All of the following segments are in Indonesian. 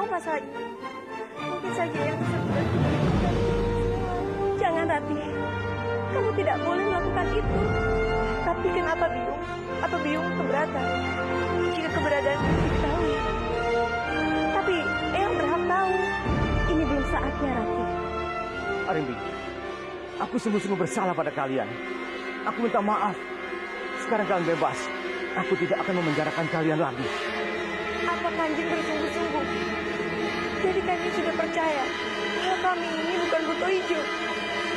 tahu masalah ini. Mungkin saja yang disebut. Jangan, Rati. Kamu tidak boleh melakukan itu. Tapi kenapa Biung? Apa Biung keberatan jika keberadaan itu diketahui? Tapi Eyang berhak tahu. Ini belum saatnya, Rati. Arimbi, aku sungguh-sungguh bersalah pada kalian. Aku minta maaf. Sekarang kalian bebas. Aku tidak akan memenjarakan kalian lagi. Apa Kanjeng bersungguh-sungguh? Jadi Kanjeng sudah percaya bahwa kami ini bukan buto hijau.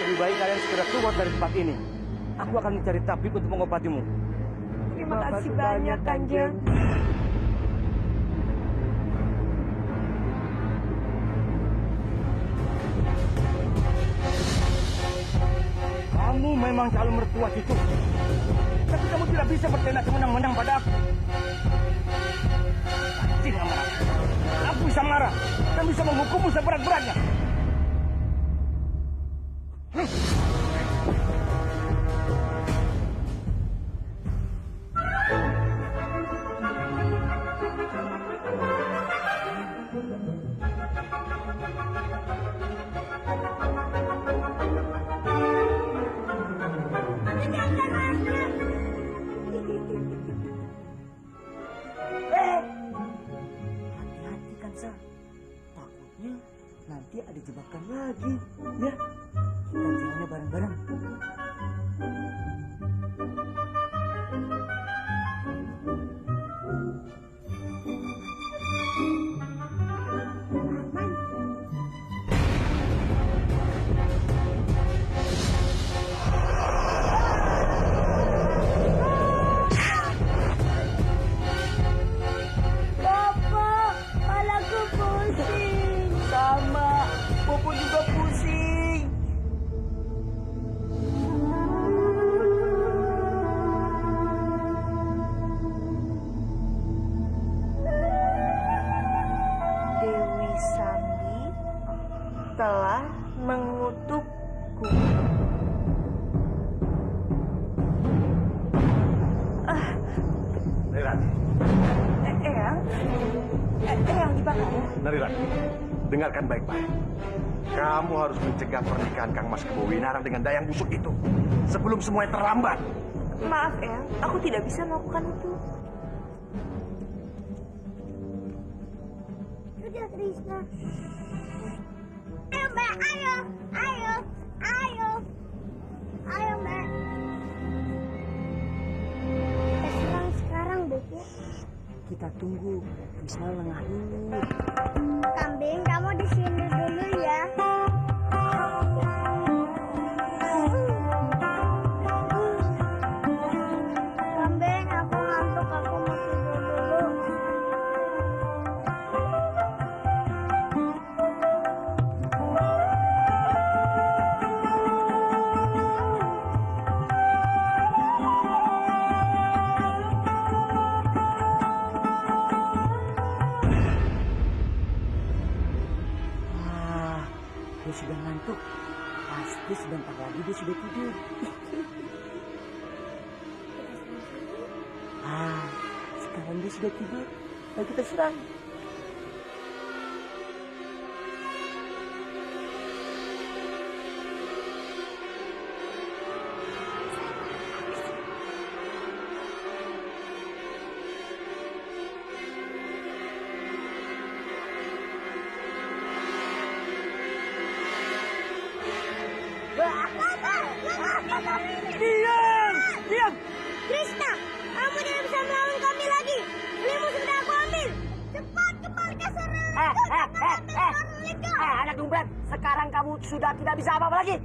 Lebih baik kalian segera keluar dari tempat ini. Aku akan mencari tabib untuk mengobatimu. Terima kasih banyak, Kanjeng. Kamu memang calon mertua cucu. Tapi kamu tidak bisa bertindak semenang-menang pada aku. Anjing amarah. Aku bisa marah dan bisa menghukummu seberat-beratnya. Hati-hati kan, Sa. Takutnya nanti ada jebakan lagi. Ya, kita jalannya bareng-bareng. Telah mengutukku. Narirati. Eyang dibakar ya? Narirati, dengarkan baik-baik. Kamu harus mencegah pernikahan Kang Mas Kebowinarang dengan Dayang Busuk itu sebelum semuanya terlambat. Maaf, Eyang. Aku tidak bisa melakukan itu. Sudah, Krishna. Ayo, Mbak. Ayo. Ayo, Mbak. Kita serang sekarang, Bebe. Kita tunggu Krishna lengah dulu. Kambing, kamu di sini dulu ya. Kambing, aku ngantuk. Aku mau tidur dulu. Dia sudah ngantuk. Pasti sebentar lagi dia sudah tidur. Sekarang dia sudah tidur. Ayo kita serang. Diam! Krishna, kamu tidak bisa melawan kami lagi. Belimu sudah aku ambil. Cepat kembalikan sarung. Anak dombrat, sekarang kamu sudah tidak bisa apa-apa lagi.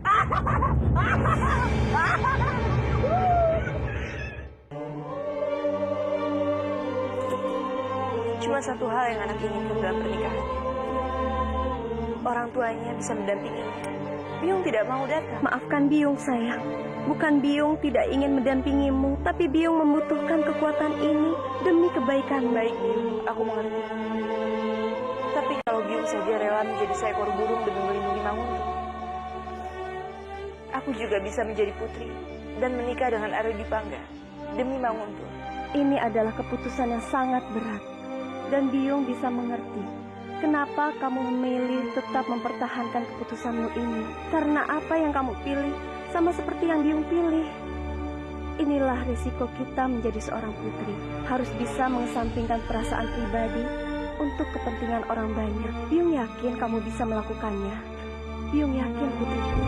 Cuma satu hal yang anak inginkan dalam pernikahan. Orang tuanya bisa mendampinginya. Biung tidak mau datang. Maafkan Biung, sayang. Bukan Biung tidak ingin mendampingimu, tapi Biung membutuhkan kekuatan ini demi kebaikan. Baik, Biung. Aku mengerti. Tapi kalau Biung saja rela menjadi seekor burung demi melindungi Manguntuh, aku juga bisa menjadi putri dan menikah dengan Aryodipangga demi Manguntuh. Ini adalah keputusan yang sangat berat, dan Biung bisa mengerti Kenapa kamu memilih tetap mempertahankan keputusanmu ini? Karena apa yang kamu pilih sama seperti yang Biung pilih. Inilah risiko kita menjadi seorang putri. Harus bisa mengesampingkan perasaan pribadi untuk kepentingan orang banyak. Biung yakin kamu bisa melakukannya. Biung yakin, putriku.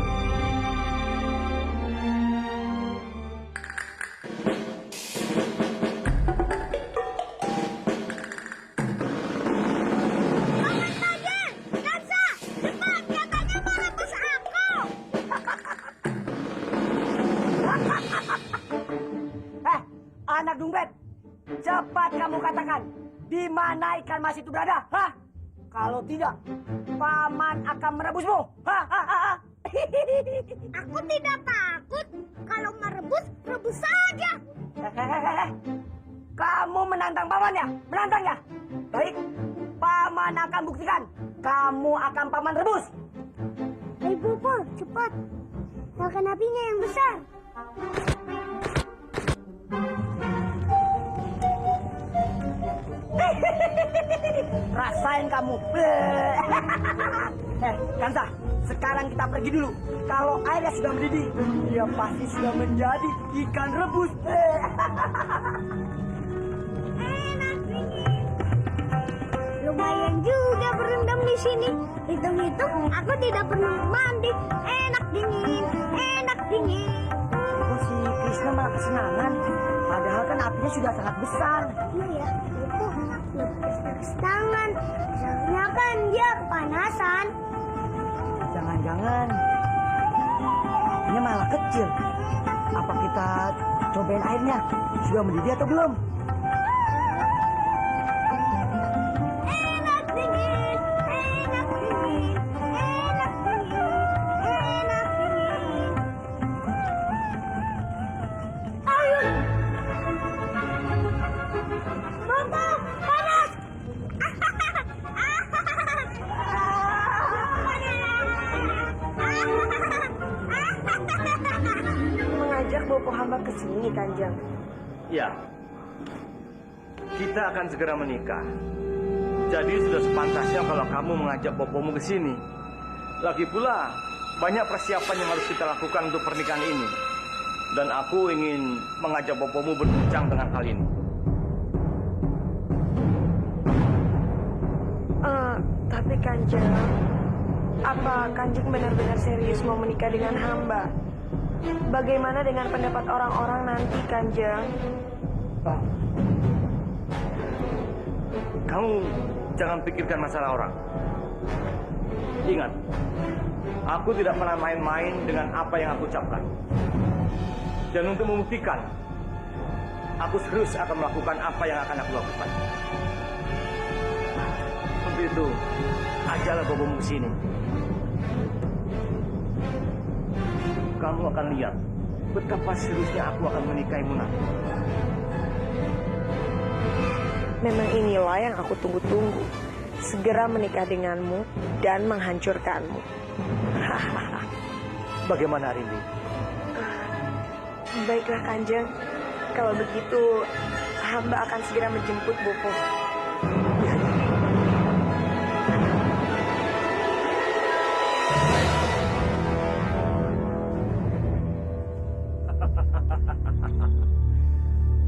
Anak Dungbet, cepat kamu katakan di mana ikan mas itu berada? Hah? Kalau tidak, paman akan merebusmu. Aku tidak takut. Kalau merebus, rebus saja. Kamu menantang pamannya? Menantangnya? Baik, paman akan buktikan. Kamu akan paman rebus. Hei Bopo, cepat. Nyalakan apinya yang besar. Rasain kamu. Kansa, sekarang kita pergi dulu. Kalau airnya sudah mendidih, dia pasti sudah menjadi ikan rebus. Enak dingin. Lumayan juga berendam di sini. Hitung-hitung, aku tidak perlu mandi. Enak dingin, enak dingin. Kok si Krishna malah kesenangan? Padahal kan apinya sudah sangat besar. Iya ya, itu lepas tangan. Soalnya kan dia kepanasan. Jangan-jangan apinya malah kecil. Apa kita cobain airnya? Sudah mendidih atau belum? Enak dingin, enak dingin, enak dingin, enak dingin. Ayo. Bopo, panas. Mengajak Bopo hamba ke sini, Kanjeng. Ya, kita akan segera menikah. Jadi sudah sepantasnya kalau kamu mengajak bopomu ke sini. Lagi pula, banyak persiapan yang harus kita lakukan untuk pernikahan ini. Dan aku ingin mengajak bopomu berbincang dengan hal ini. Tapi Kanjeng, apa Kanjeng benar-benar serius mau menikah dengan hamba? Bagaimana dengan pendapat orang-orang nanti, Kanjeng? Kamu jangan pikirkan masalah orang. Ingat, aku tidak pernah main-main dengan apa yang aku ucapkan. Dan untuk membuktikan, aku serius akan melakukan apa yang akan aku lakukan. Untuk itu, ajalah bopomu ke sini. Kamu akan lihat betapa seriusnya aku akan menikahimu nanti. Memang inilah yang aku tunggu-tunggu. Segera menikah denganmu dan menghancurkanmu. Bagaimana, Rimbi? Baiklah, Kanjeng. Kalau begitu, hamba akan segera menjemput Bopo.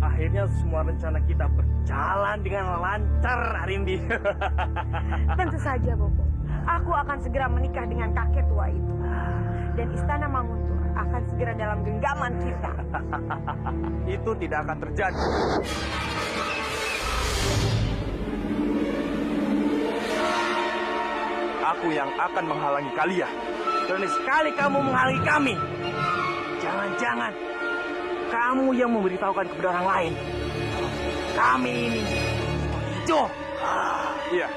Akhirnya semua rencana kita berjalan dengan lancar, Arimbi. Tentu saja, Bopo. Aku akan segera menikah dengan kakek tua itu. Dan istana Manguntur akan segera dalam genggaman kita. Itu tidak akan terjadi. Aku yang akan menghalangi kalian. Berani sekali kamu menghalangi kami. Jangan-jangan kamu yang memberitahukan kepada orang lain. Kami ini hijau. Iya,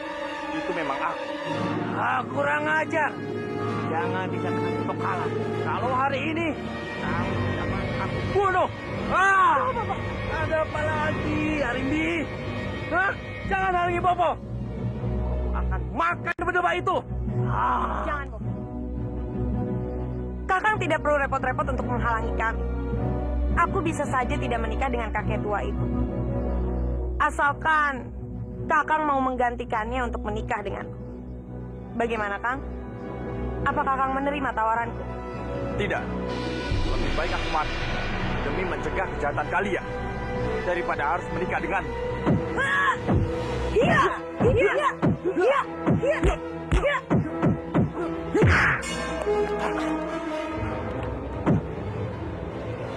itu memang aku. Kurang ajar. Jangan dikatakan untuk kalah. Kalau hari ini kamu akan aku bunuh. Ada apa lagi, Arimbi? Jangan halangi Bopo. Akan makan berdua itu. Jangan, Bopo. Kakang tidak perlu repot-repot untuk menghalangi kami. Aku bisa saja tidak menikah dengan kakek tua itu. Asalkan Kakang mau menggantikannya untuk menikah denganku. Bagaimana, Kang? Apa Kakang menerima tawaranku? Tidak. Lebih baik aku mati demi mencegah kejahatan kalian daripada harus menikah denganmu. Iya, iya, iya, iya, iya.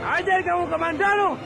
Ajar kamu ke Mandalung.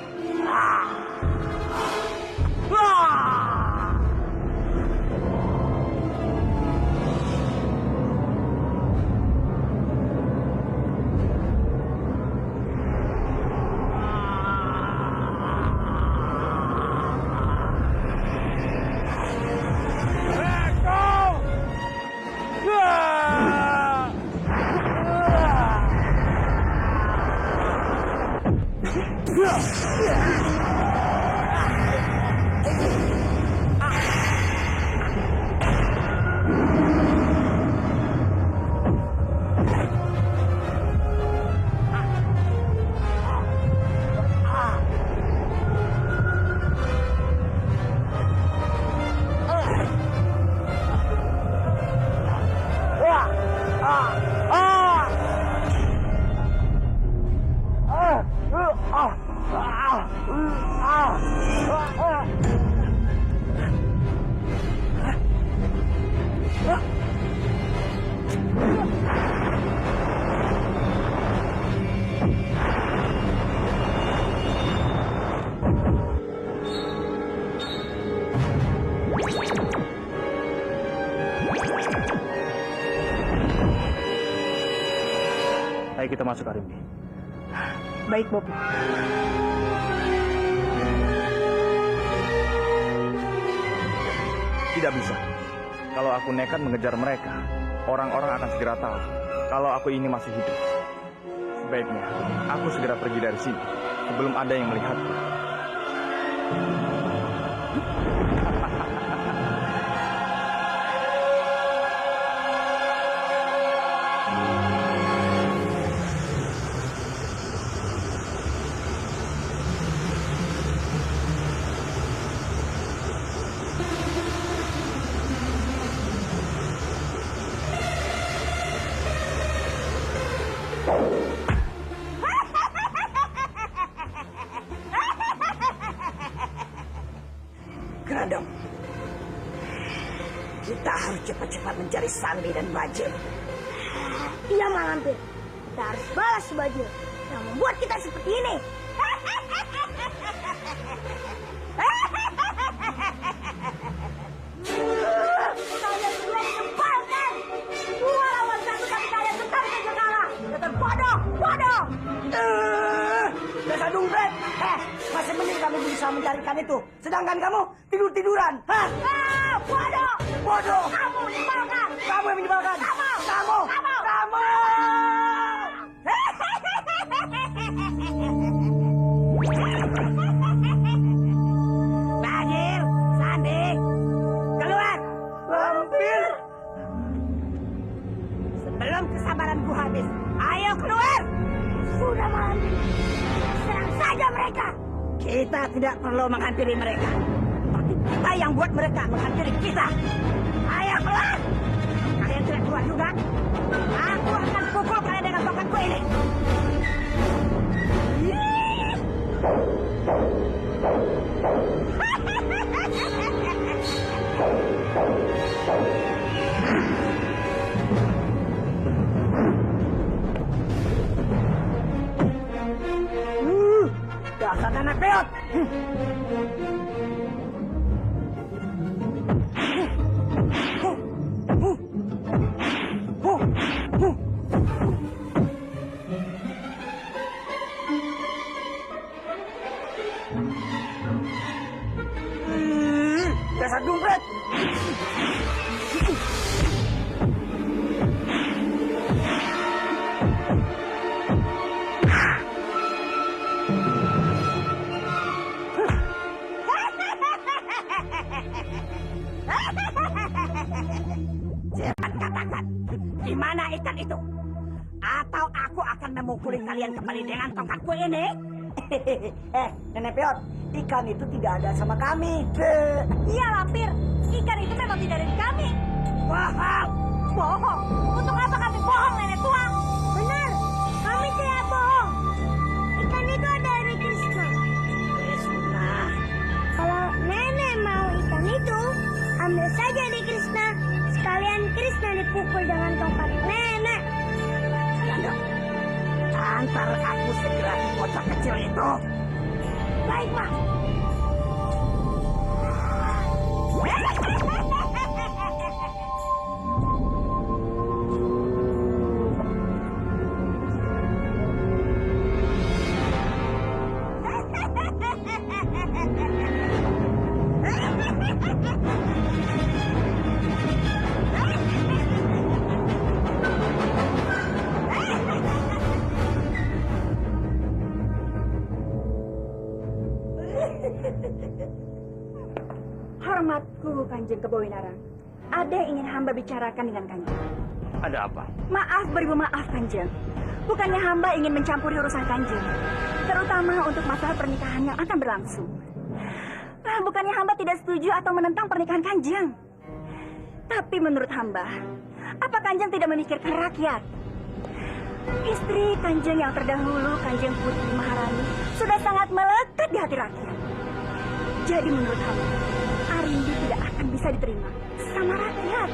Ayo kita masuk, Arimbi. Baik, Bob. Tidak bisa. Kalau aku nekat mengejar mereka, orang-orang akan segera tahu kalau aku ini masih hidup. Sebaiknya aku segera pergi dari sini sebelum ada yang melihatku. Grandong, kita harus cepat-cepat mencari Sandi dan Bajil. Iya, Mak Lampir. Kita harus balas Bajil yang membuat kita seperti ini. Kalian berdua menyebalkan. Dua lawan satu, tapi kalian tetap saja kalah. Dasar bodoh, bodoh. Dasar dompet. Masih mending kami bisa mencarikan itu. Sedangkan kamu tidur-tiduran. Hah? Bodoh. Bodoh. Kamu menyebalkan. Kamu yang menyebalkan. Kamu. Bajil, Sandi, keluar. Lampir. Sebelum kesabaranku habis, ayo keluar. Sudah, Mak Lampir. Serang saja mereka. Kita tidak perlu menghampiri mereka. Tapi kita yang buat mereka menghampiri kita. Ayo keluar. Kalian tidak keluar juga. Aku akan pukul kalian dengan tongkatku ini. Dasar anak peot. Dasar dompet. Cepat katakan, di mana ikan itu? Atau aku akan memukuli kalian kembali dengan tongkatku ini. Nenek Piot, ikan itu tidak ada sama kami. Iya, Lampir. Ikan itu memang tidak ada di kami. Bohong. Bohong. Untuk apa kami bohong, nenek tua? Benar. Kami tidak bohong. Ikan itu ada dari Krishna. Krishna. Kalau nenek mau ikan itu, ambil saja di Krishna. Sekalian Krishna dipukul dengan tongkat nenek. Kanda, antar aku segera ke kocak kecil itu. Baik, Pak. Hormatku, Kanjeng Kebawinarang. Ada yang ingin hamba bicarakan dengan Kanjeng. Ada apa? Maaf beribu maaf, Kanjeng. Bukannya hamba ingin mencampuri urusan Kanjeng, terutama untuk masalah pernikahan yang akan berlangsung. Bukannya hamba tidak setuju atau menentang pernikahan Kanjeng. Tapi menurut hamba, apa Kanjeng tidak memikirkan rakyat? Istri Kanjeng yang terdahulu, Kanjeng Putri Maharani, sudah sangat melekat di hati rakyat. Jadi menurut hamba, Arimbi tidak akan bisa diterima sama rakyat.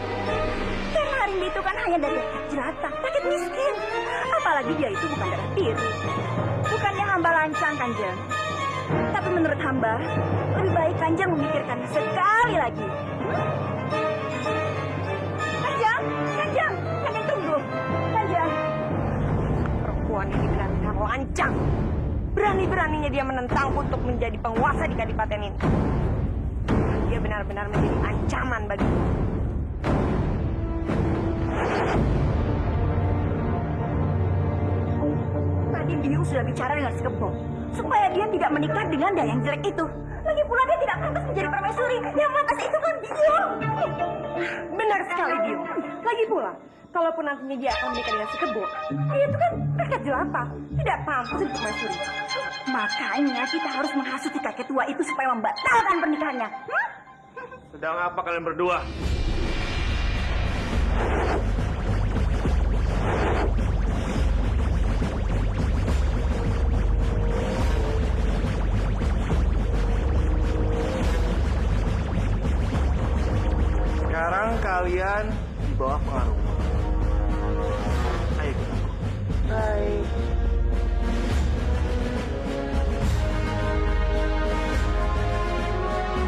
Karena Arimbi itu kan hanya dari rakyat jelata, rakyat miskin. Apalagi dia itu bukan darah biru. Bukannya hamba lancang, Kanjeng. Tapi menurut hamba, lebih baik Kanjeng memikirkannya sekali lagi. Kanjeng, Kanjeng, Kanjeng tunggu. Kanjeng. Perempuan ini benar-benar lancang. Berani-beraninya dia menentangku untuk menjadi penguasa di kadipaten ini. Dia benar-benar menjadi ancaman bagiku. Tadi Biung sudah bicara dengan Sekebo supaya dia tidak menikah dengan Dayang jelek itu. Lagi pula dia tidak pantas menjadi permaisuri. Yang pantas itu kan Biung. Benar sekali, Biung. Lagi pula, kalaupun nantinya dia akan menikah dengan Sekebo, dia itu kan rakyat jelata, tidak pantas untuk permaisuri. Makanya kita harus menghasut si kakek tua itu supaya membatalkan pernikahannya. Sedang apa kalian berdua? Sekarang kalian di bawah pengaruh. Ayo kita. Baik.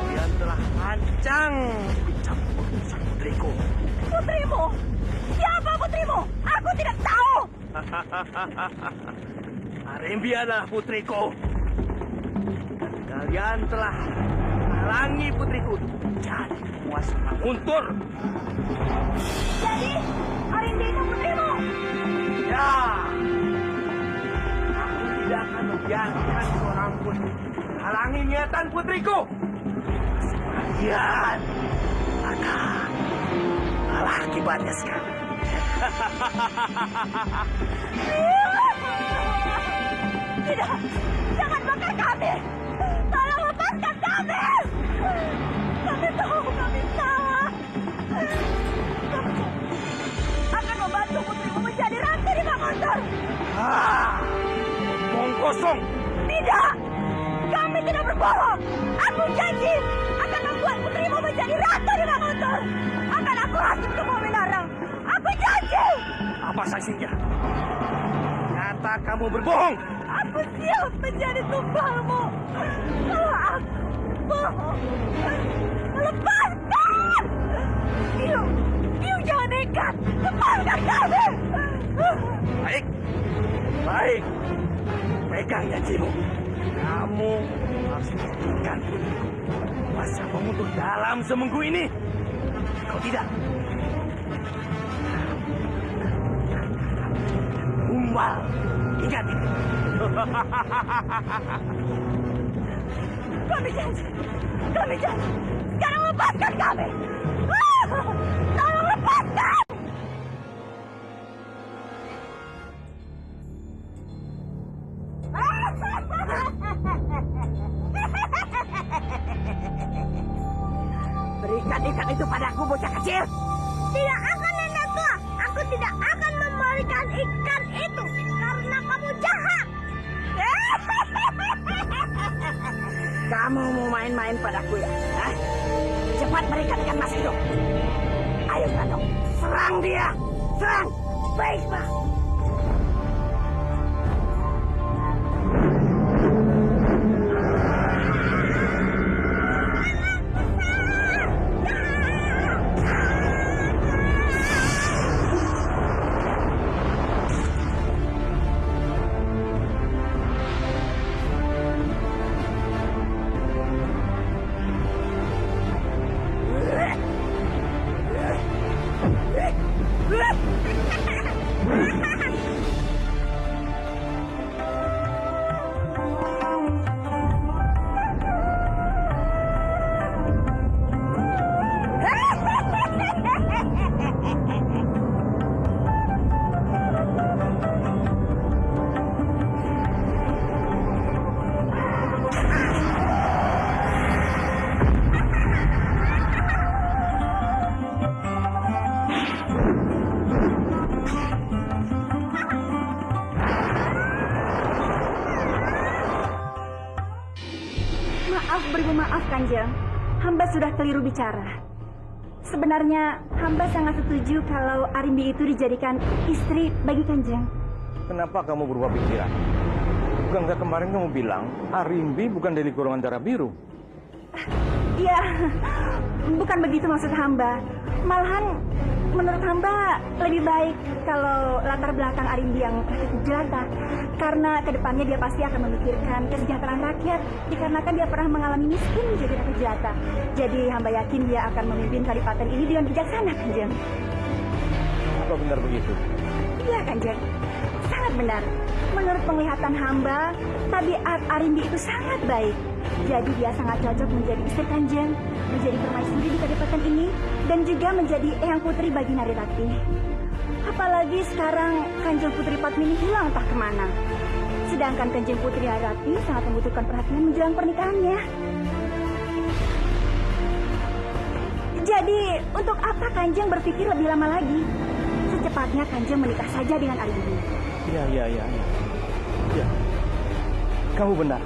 Kalian telah lancang dicampur urusan putriku. Putrimu? Siapa putrimu? Aku tidak tahu. Arimbi adalah putriku. Kalian telah menghalangi putriku jadi penguasa Guntur. Jadi, Arimbi itu putrimu? Ya, aku tidak akan membiarkan seorang pun menghalangi niatan putriku. Kalian akan kalah akibatnya sekarang. Tidak, jangan bakar kami. Tolong lepaskan kami. Kami tahu kami salah. Kami akan membantu putrimu menjadi ratu di Manguntur. Bohong kosong. Tidak, kami tidak berbohong. Aku janji akan membuat putrimu menjadi ratu di Manguntur. Akan aku hasut ke Bawinarang. Aku janji. Apa saksinya? Nyata kamu berbohong. Aku siap menjadi tumbalmu. Kalau aku bohong, lepaskan. Biung jangan nekat. Lepaskan kami. Baik, baik. Pegang janjimu. Kamu harus menjadikan putriku masa mengutuk dalam seminggu ini. Kalau tidak, umbal. Ingat ini. Kami janji. Kami janji. Sekarang lepaskan kami. Tolong lepaskan. tidak akan memberikan ikan itu karena kamu jahat. Kamu mau main-main padaku ya? Hah? Cepat berikan ikan mas itu. Ayo Rano, serang dia. Serang. Baik, Pak. Maaf Kanjeng, hamba sudah keliru bicara. Sebenarnya hamba sangat setuju kalau Arimbi itu dijadikan istri bagi Kanjeng. Kenapa kamu berubah pikiran? Bukankah kemarin kamu bilang Arimbi bukan dari golongan darah biru? Iya, bukan begitu maksud hamba. Malahan menurut hamba lebih baik kalau latar belakang Arimbi yang jelata. Karena kedepannya dia pasti akan memikirkan kesejahteraan rakyat. Dikarenakan dia pernah mengalami miskin menjadi rakyat jelata. Jadi hamba yakin dia akan memimpin kadipaten ini dengan bijaksana, Kanjeng. Apa benar begitu? Iya, Kanjeng. Sangat benar. Menurut penglihatan hamba, tabiat Arimbi itu sangat baik. Jadi dia sangat cocok menjadi istri Kanjeng, menjadi permaisuri di kadipaten ini, dan juga menjadi eyang putri bagi Narirati. Apalagi sekarang Kanjeng Putri Padmini hilang entah kemana. Sedangkan Kanjeng Putri Narirati sangat membutuhkan perhatian menjelang pernikahannya. Jadi, untuk apa Kanjeng berpikir lebih lama lagi? Secepatnya Kanjeng menikah saja dengan Arimbi. Iya. Ya, kamu benar.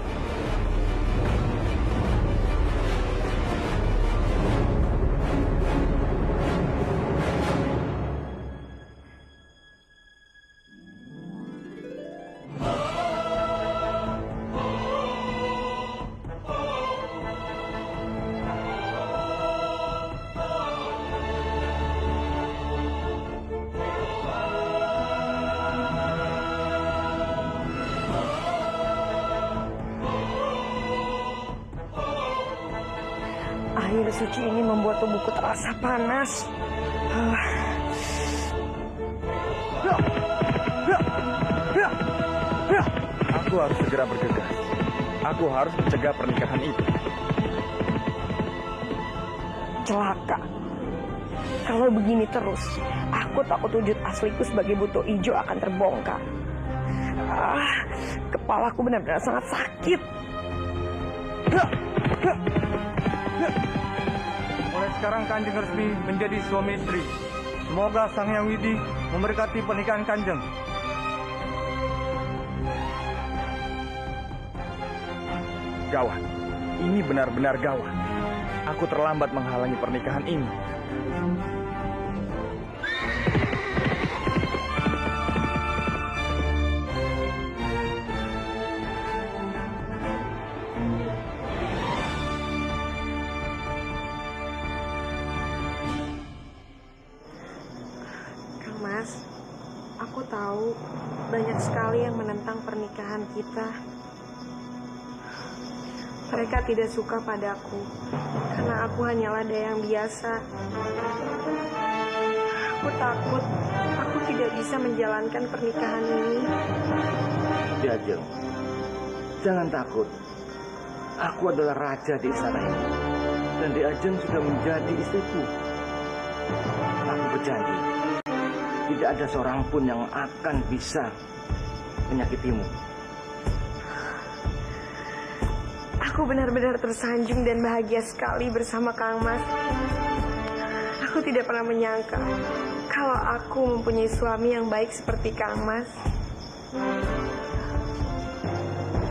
Air suci ini membuat tubuhku terasa panas. Aku harus segera bergegas. Aku harus mencegah pernikahan itu. Celaka. Kalau begini terus, aku takut wujud asliku sebagai buto ijo akan terbongkar. Kepalaku benar-benar sangat sakit. Mulai sekarang Kanjeng resmi menjadi suami istri. Semoga Sang Hyang Widi memberkati pernikahan Kanjeng. Gawat. Ini benar-benar gawat. Aku terlambat menghalangi pernikahan ini. Mas, aku tahu banyak sekali yang menentang pernikahan kita. Mereka tidak suka padaku karena aku hanyalah dayang biasa. Aku takut aku tidak bisa menjalankan pernikahan ini. Di Ajeng, jangan takut. Aku adalah raja di istana ini. Dan Di Ajeng sudah menjadi istriku. Aku berjanji, tidak ada seorang pun yang akan bisa menyakitimu. Aku benar-benar tersanjung dan bahagia sekali bersama Kang Mas. Aku tidak pernah menyangka Kalau aku mempunyai suami yang baik seperti Kang Mas,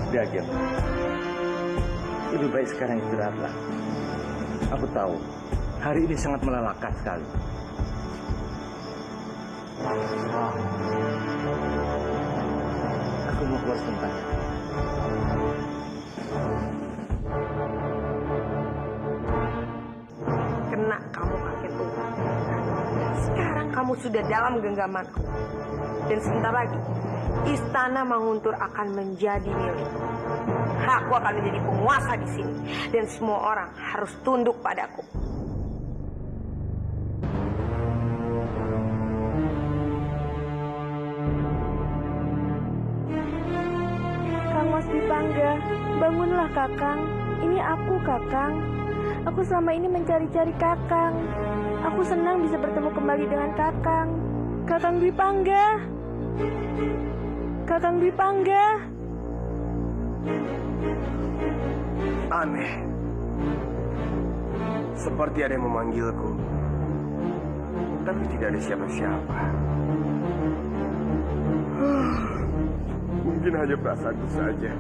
Sudah, Gem. Lebih baik sekarang istirahatlah. Aku tahu, hari ini sangat melelahkan sekali. Aku mau keluar sebentar. kena kamu kakek tua. Sekarang kamu sudah dalam genggamanku. Dan sebentar lagi, Istana Manguntur akan menjadi milikku. Aku akan menjadi penguasa di sini. Dan semua orang harus tunduk padaku. Kang Mas Dipangga, bangunlah Kakang. Ini aku Kakang. Aku selama ini mencari-cari Kakang. Aku senang bisa bertemu kembali dengan Kakang. Kakang Dipangga. Kakang Dipangga. Aneh. Seperti ada yang memanggilku. Tapi tidak ada siapa-siapa. Mungkin hanya perasaanku saja.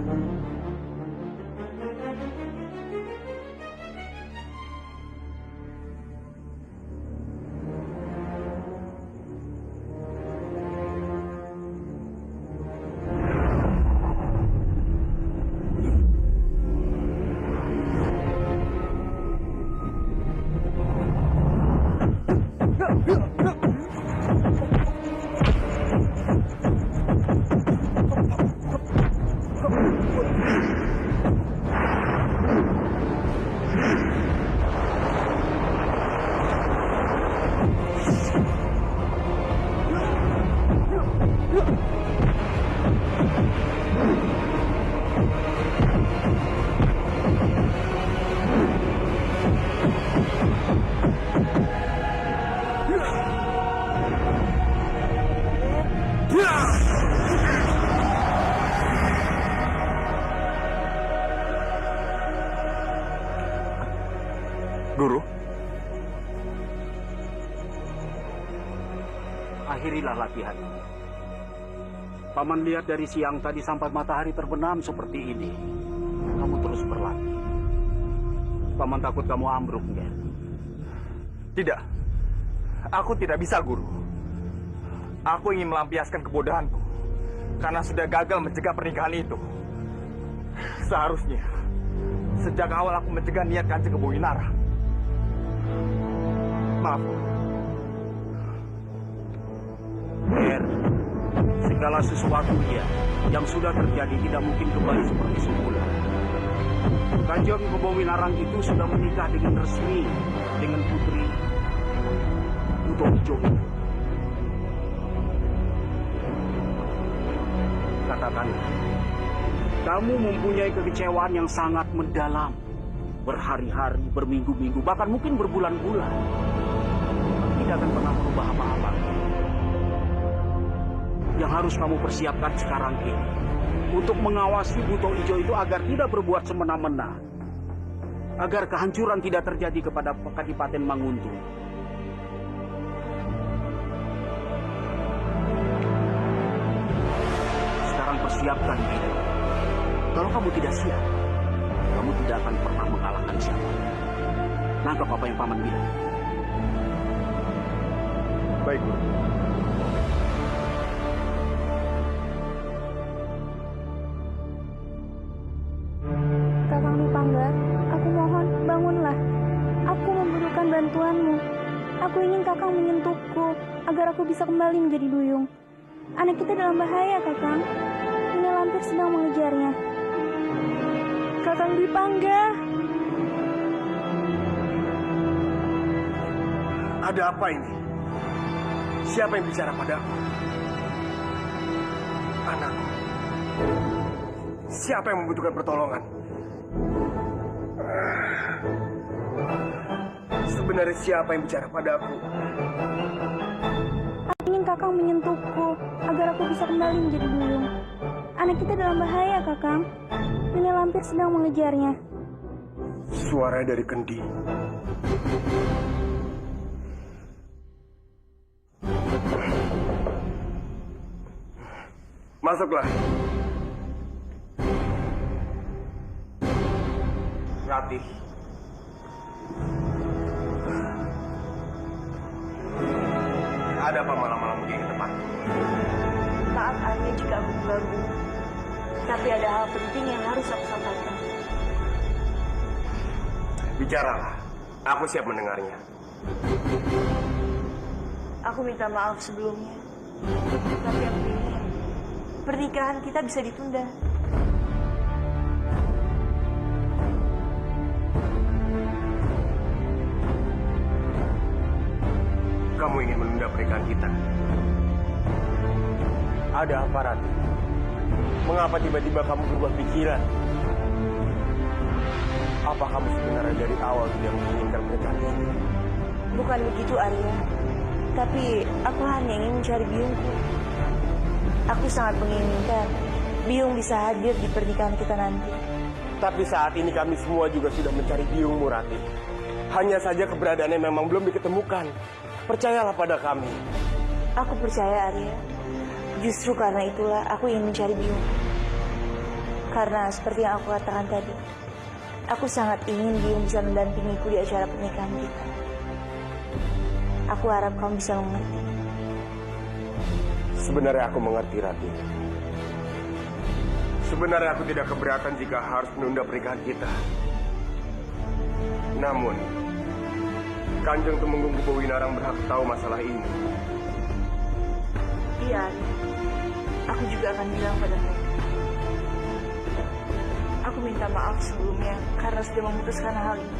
Guru, akhirilah latihan. Paman lihat dari siang tadi sampai matahari terbenam seperti ini. Kamu terus berlatih. Paman takut kamu ambruk, Ger. tidak. Aku tidak bisa, Guru. Aku ingin melampiaskan kebodohanku karena sudah gagal mencegah pernikahan itu. Seharusnya sejak awal aku mencegah niat Kanjeng Kebowinara. Maaf. Ger, segala sesuatunya yang sudah terjadi tidak mungkin kembali seperti semula. Kanjeng Kebowinarang itu sudah menikah dengan resmi dengan putri Buto Ijo itu. Katakanlah, kamu mempunyai kekecewaan yang sangat mendalam. Berhari-hari, berminggu-minggu, bahkan mungkin berbulan-bulan. Tidak akan pernah merubah apa-apa. Yang harus kamu persiapkan sekarang ini, untuk mengawasi Buto Ijo itu agar tidak berbuat semena-mena. Agar kehancuran tidak terjadi kepada Kadipaten Manguntur. Sekarang persiapkan diri. Kalau kamu tidak siap, kamu tidak akan pernah mengalahkan siapa. Nangkap apa yang Paman bilang. Baik, Guru. Kakang Dipangga, aku mohon bangunlah. Aku membutuhkan bantuanmu. Aku ingin Kakang menyentuhku agar aku bisa kembali menjadi duyung. Anak kita dalam bahaya, Kakang. Ini lampir sedang mengejarnya. Kakang Dipangga. Ada apa ini? Siapa yang bicara padaku? Anakku. Siapa yang membutuhkan pertolongan? Sebenarnya siapa yang bicara padaku? Aku ingin Kakang menyentuhku agar aku bisa kembali menjadi duyung. Anak kita dalam bahaya, Kakang. Ini lampir sedang mengejarnya. Suara dari kendi. Masuklah. Ratih. Ada apa malam-malam begini ke tempat? Maaf Arya jika aku mengganggu. Tapi ada hal penting yang harus aku sampaikan. Bicaralah. Aku siap mendengarnya. Aku minta maaf sebelumnya. Tapi aku ingin pernikahan kita bisa ditunda. Kamu ingin menunda pernikahan kita? Ada apa, Ratih? Mengapa tiba-tiba kamu berubah pikiran? Apa kamu sebenarnya dari awal tidak menginginkan pernikahan ini? Bukan begitu Arya. Tapi aku hanya ingin mencari biungku. Aku sangat menginginkan biung bisa hadir di pernikahan kita nanti. Tapi saat ini kami semua juga sudah mencari biungmu, Ratih. Hanya saja keberadaannya memang belum diketemukan. Percayalah pada kami. Aku percaya Arya. Justru karena itulah aku ingin mencari biung. Karena seperti yang aku katakan tadi, aku sangat ingin biung bisa mendampingiku di acara pernikahan kita. Aku harap kamu bisa mengerti. Sebenarnya aku mengerti, Ratih. Sebenarnya aku tidak keberatan jika harus menunda pernikahan kita. Namun, Kanjeng Tumenggung Kubowinarang berhak tahu masalah ini. Iya, Arya. Aku juga akan bilang pada mereka. Aku minta maaf sebelumnya karena sudah memutuskan hal ini.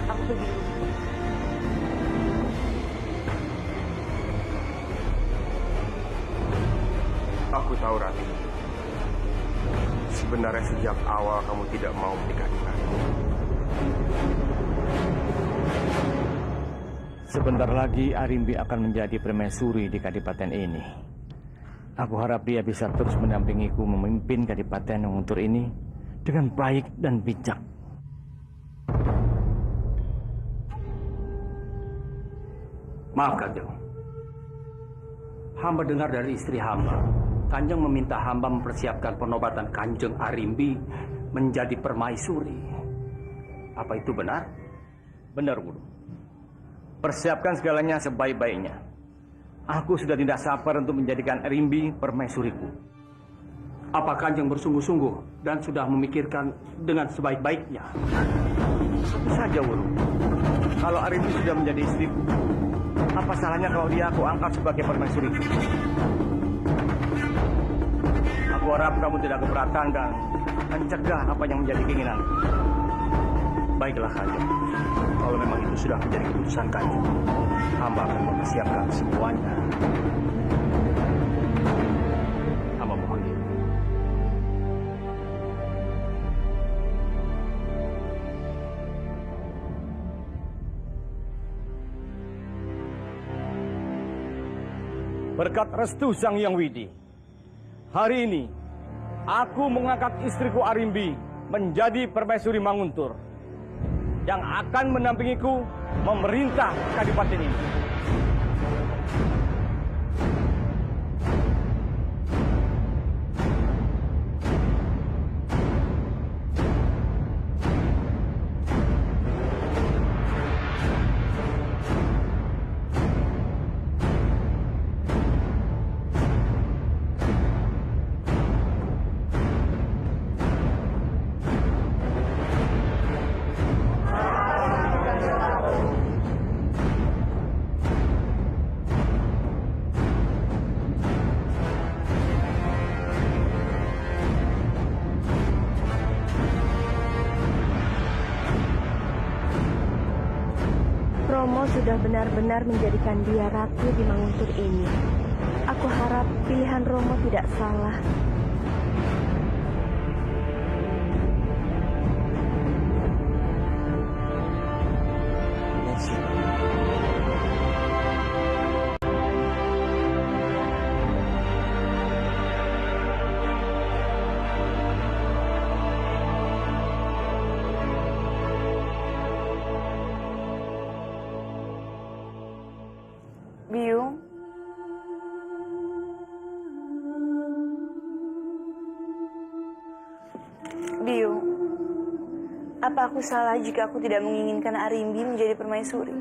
Aku pergi dulu. Aku tahu, Ratih. Sebenarnya sejak awal kamu tidak mau menikah denganku. Sebentar lagi Arimbi akan menjadi permaisuri di kadipaten ini. Aku harap dia bisa terus mendampingiku memimpin kadipaten Nguntur ini dengan baik dan bijak. Maaf Kanjeng. Hamba dengar dari istri hamba. Kanjeng meminta hamba mempersiapkan penobatan Kanjeng Arimbi menjadi permaisuri. Apa itu benar? Benar, Guru. Persiapkan segalanya sebaik-baiknya. Aku sudah tidak sabar untuk menjadikan Arimbi permaisuriku. Apa Kanjeng bersungguh-sungguh dan sudah memikirkan dengan sebaik-baiknya? Tentu saja, Guru. Kalau Arimbi sudah menjadi istriku, apa salahnya kalau dia aku angkat sebagai permaisuriku? Aku harap kamu tidak keberatan dan mencegah apa yang menjadi keinginan. Baiklah, Kanjeng. Kalau memang itu sudah menjadi keputusan Kanjeng, hamba akan mempersiapkan semuanya. Hamba mohon diri. Berkat restu Sang Hyang Widi, hari ini aku mengangkat istriku Arimbi menjadi permaisuri Manguntur yang akan mendampingiku memerintah kadipaten ini. Romo sudah benar-benar menjadikan dia ratu di Manguntur ini. Aku harap pilihan Romo tidak salah. Biung, Apa aku salah jika aku tidak menginginkan Arimbi menjadi permaisuri?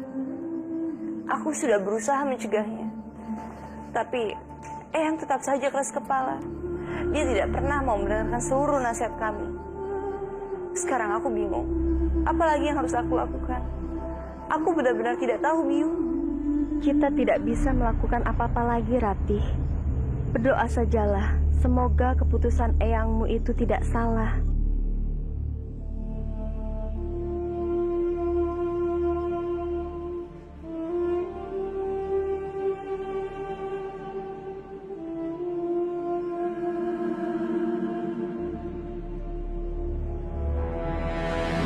Aku sudah berusaha mencegahnya. Tapi Eyang tetap saja keras kepala. Dia tidak pernah mau mendengarkan seluruh nasihat kami. Sekarang aku bingung. Apalagi yang harus aku lakukan? Aku benar-benar tidak tahu, Biung. Kita tidak bisa melakukan apa-apa lagi, Ratih. Berdoa sajalah, semoga keputusan Eyangmu itu tidak salah.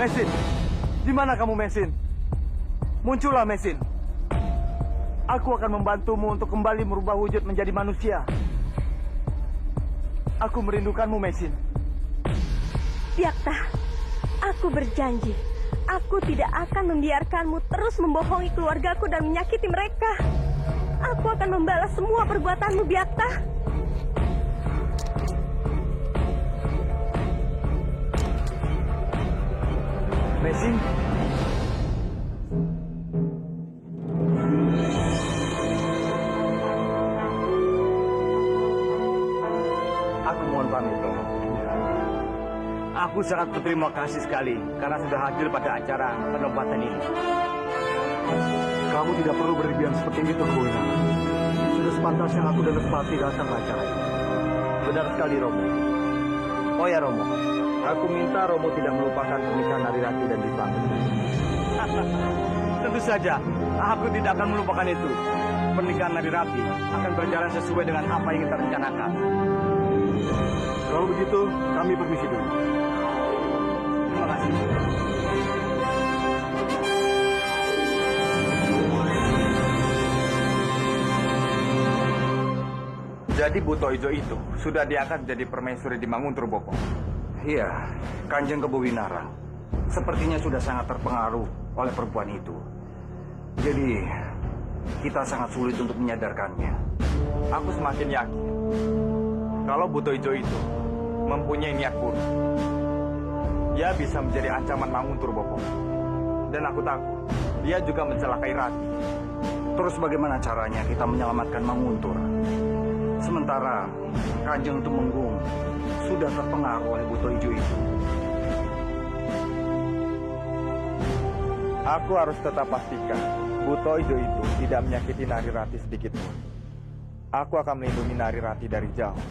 Mesin, di mana kamu, Mesin? Muncullah, Mesin. Aku akan membantumu untuk kembali merubah wujud menjadi manusia. Aku merindukanmu, Mesin. Biakta, aku berjanji, aku tidak akan membiarkanmu terus membohongi keluargaku dan menyakiti mereka. Aku akan membalas semua perbuatanmu, Biakta. Mesin. Aku mohon pamit, Romo. Aku sangat berterima kasih sekali karena sudah hadir pada acara penempatan ini. Kamu tidak perlu berlebihan seperti itu, Kebawina. Sudah sepantasnya aku dan Respati datang ke acara ini. Benar sekali, Romo. Oh ya, Romo. Aku minta Romo tidak melupakan pernikahan Narirati dan Dipang. Tentu saja, aku tidak akan melupakan itu. Pernikahan Narirati akan berjalan sesuai dengan apa yang kita rencanakan. Kalau begitu, kami permisi dulu. Terima kasih. Jadi Buto Ijo itu sudah diangkat jadi permaisuri di Manguntur, Bopo. Iya, Kanjeng Kebawinara sepertinya sudah sangat terpengaruh oleh perempuan itu. Jadi, kita sangat sulit untuk menyadarkannya. Aku semakin yakin kalau Buto Ijo itu mempunyai niat buruk. Dia bisa menjadi ancaman Manguntur, Bopo. Dan aku takut dia juga mencelakai Rati. Terus bagaimana caranya kita menyelamatkan Manguntur? Sementara Kanjeng Tumenggung sudah terpengaruh oleh Buto Ijo itu. Aku harus tetap pastikan Buto Ijo itu tidak menyakiti Narirati sedikit pun. Aku akan melindungi Narirati dari jauh.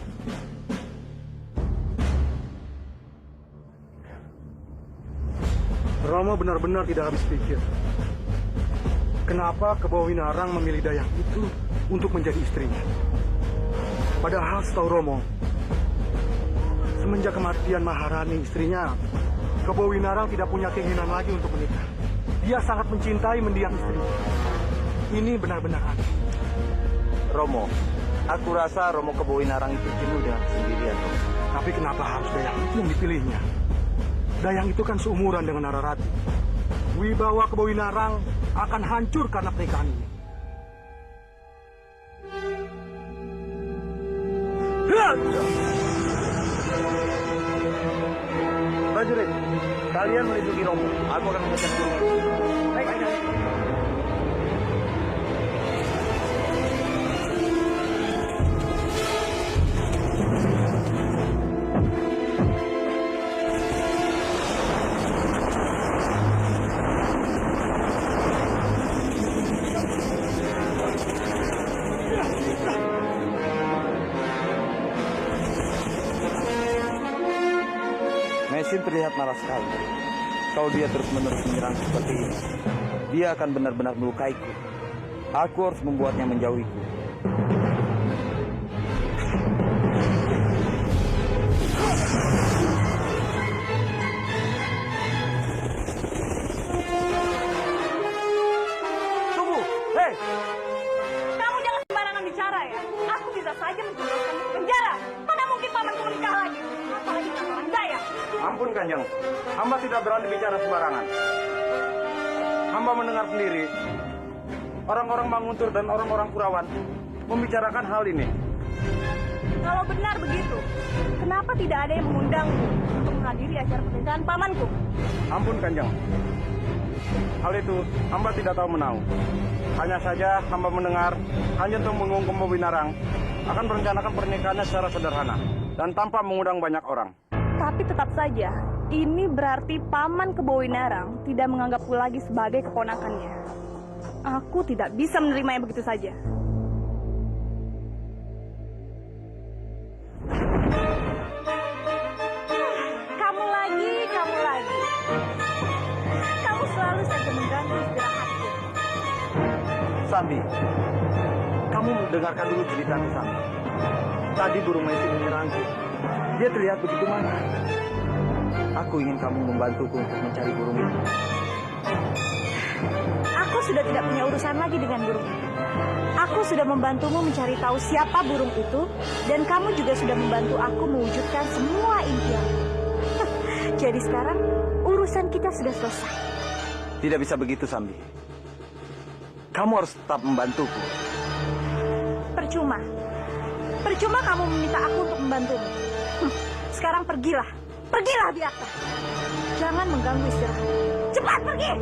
Rama benar-benar tidak habis pikir. Kenapa Kebawinarang memilih Dayang itu untuk menjadi istrinya? Padahal setahu Romo, semenjak kematian Maharani istrinya, Kebawinarang tidak punya keinginan lagi untuk menikah. Dia sangat mencintai mendiang istrinya. Ini benar-benar aneh. Romo, aku rasa Romo Kebawinarang itu jenuh dengan kesendirian, Romo. Tapi kenapa harus Dayang itu yang dipilihnya? Dayang itu kan seumuran dengan Nararati. Wibawa Kebawinarang akan hancur karena pernikahan ini. Prajurit, kalian melindungi Romo. Aku akan mengejar burung. Baik. Mesin terlihat marah sekali. Kalau dia terus-menerus menyerang seperti ini, dia akan benar-benar melukaiku. Aku harus membuatnya menjauhiku. Tunggu! Hei! Kamu jangan sembarangan bicara ya. Aku bisa saja menjebloskan ke penjara. Mana mungkin pamanku menikah lagi? Apalagi dengan orang Dayang. Ampun, Kanjeng. Hamba tidak berani bicara sembarangan. Hamba mendengar sendiri orang-orang Manguntur dan orang-orang Kurawan membicarakan hal ini. Kalau benar begitu, kenapa tidak ada yang mengundangku untuk menghadiri acara pernikahan pamanku? Ampun Kanjeng. Hal itu hamba tidak tahu menau. Hanya saja hamba mendengar Kanjeng Tumenggung Kembowinarang akan merencanakan pernikahannya secara sederhana dan tanpa mengundang banyak orang. Tapi tetap saja, ini berarti paman Kembowinarang tidak menganggapku lagi sebagai keponakannya. Aku tidak bisa menerimanya begitu saja. Kamu lagi. Kamu selalu saja mengganggu istirahatku. Sambi, kamu mendengarkan dulu cerita Sambi. Tadi burung Messi menyerangku. Dia terlihat begitu marah. Aku ingin kamu membantuku untuk mencari burung itu. Aku sudah tidak punya urusan lagi dengan burung itu. Aku sudah membantumu mencari tahu siapa burung itu, dan kamu juga sudah membantu aku mewujudkan semua impian. Jadi sekarang urusan kita sudah selesai. Tidak bisa begitu, Sambi. Kamu harus tetap membantuku. Percuma. Percuma kamu meminta aku untuk membantumu. Sekarang pergilah. Pergilah, Biakta. Jangan mengganggu istirahat. Cepat pergi!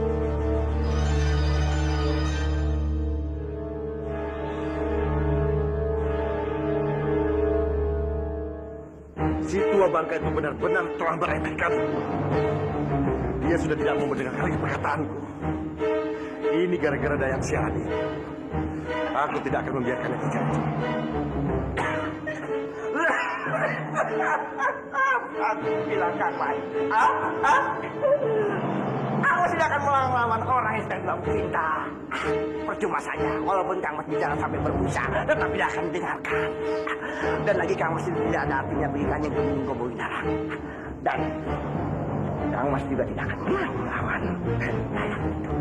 Si tua bangka itu benar-benar telah meremehkan. Dia sudah tidak mau mendengar lagi perkataanku. Ini gara-gara Dayang Siani. Aku tidak akan membiarkannya terjadi. Aku bilang kan baik. Aku tidak akan melawan orang yang sedang dalam cinta. Percuma saja, walaupun Kang Mas bicara sampai berbusa, tetap tidak akan didengarkan. Dan lagi Kang Mas tidak ada artinya bagi Kanjeng Tumenggung Kembowinarang. Dan Kang Mas juga tidak akan pernah melawan Dayang itu.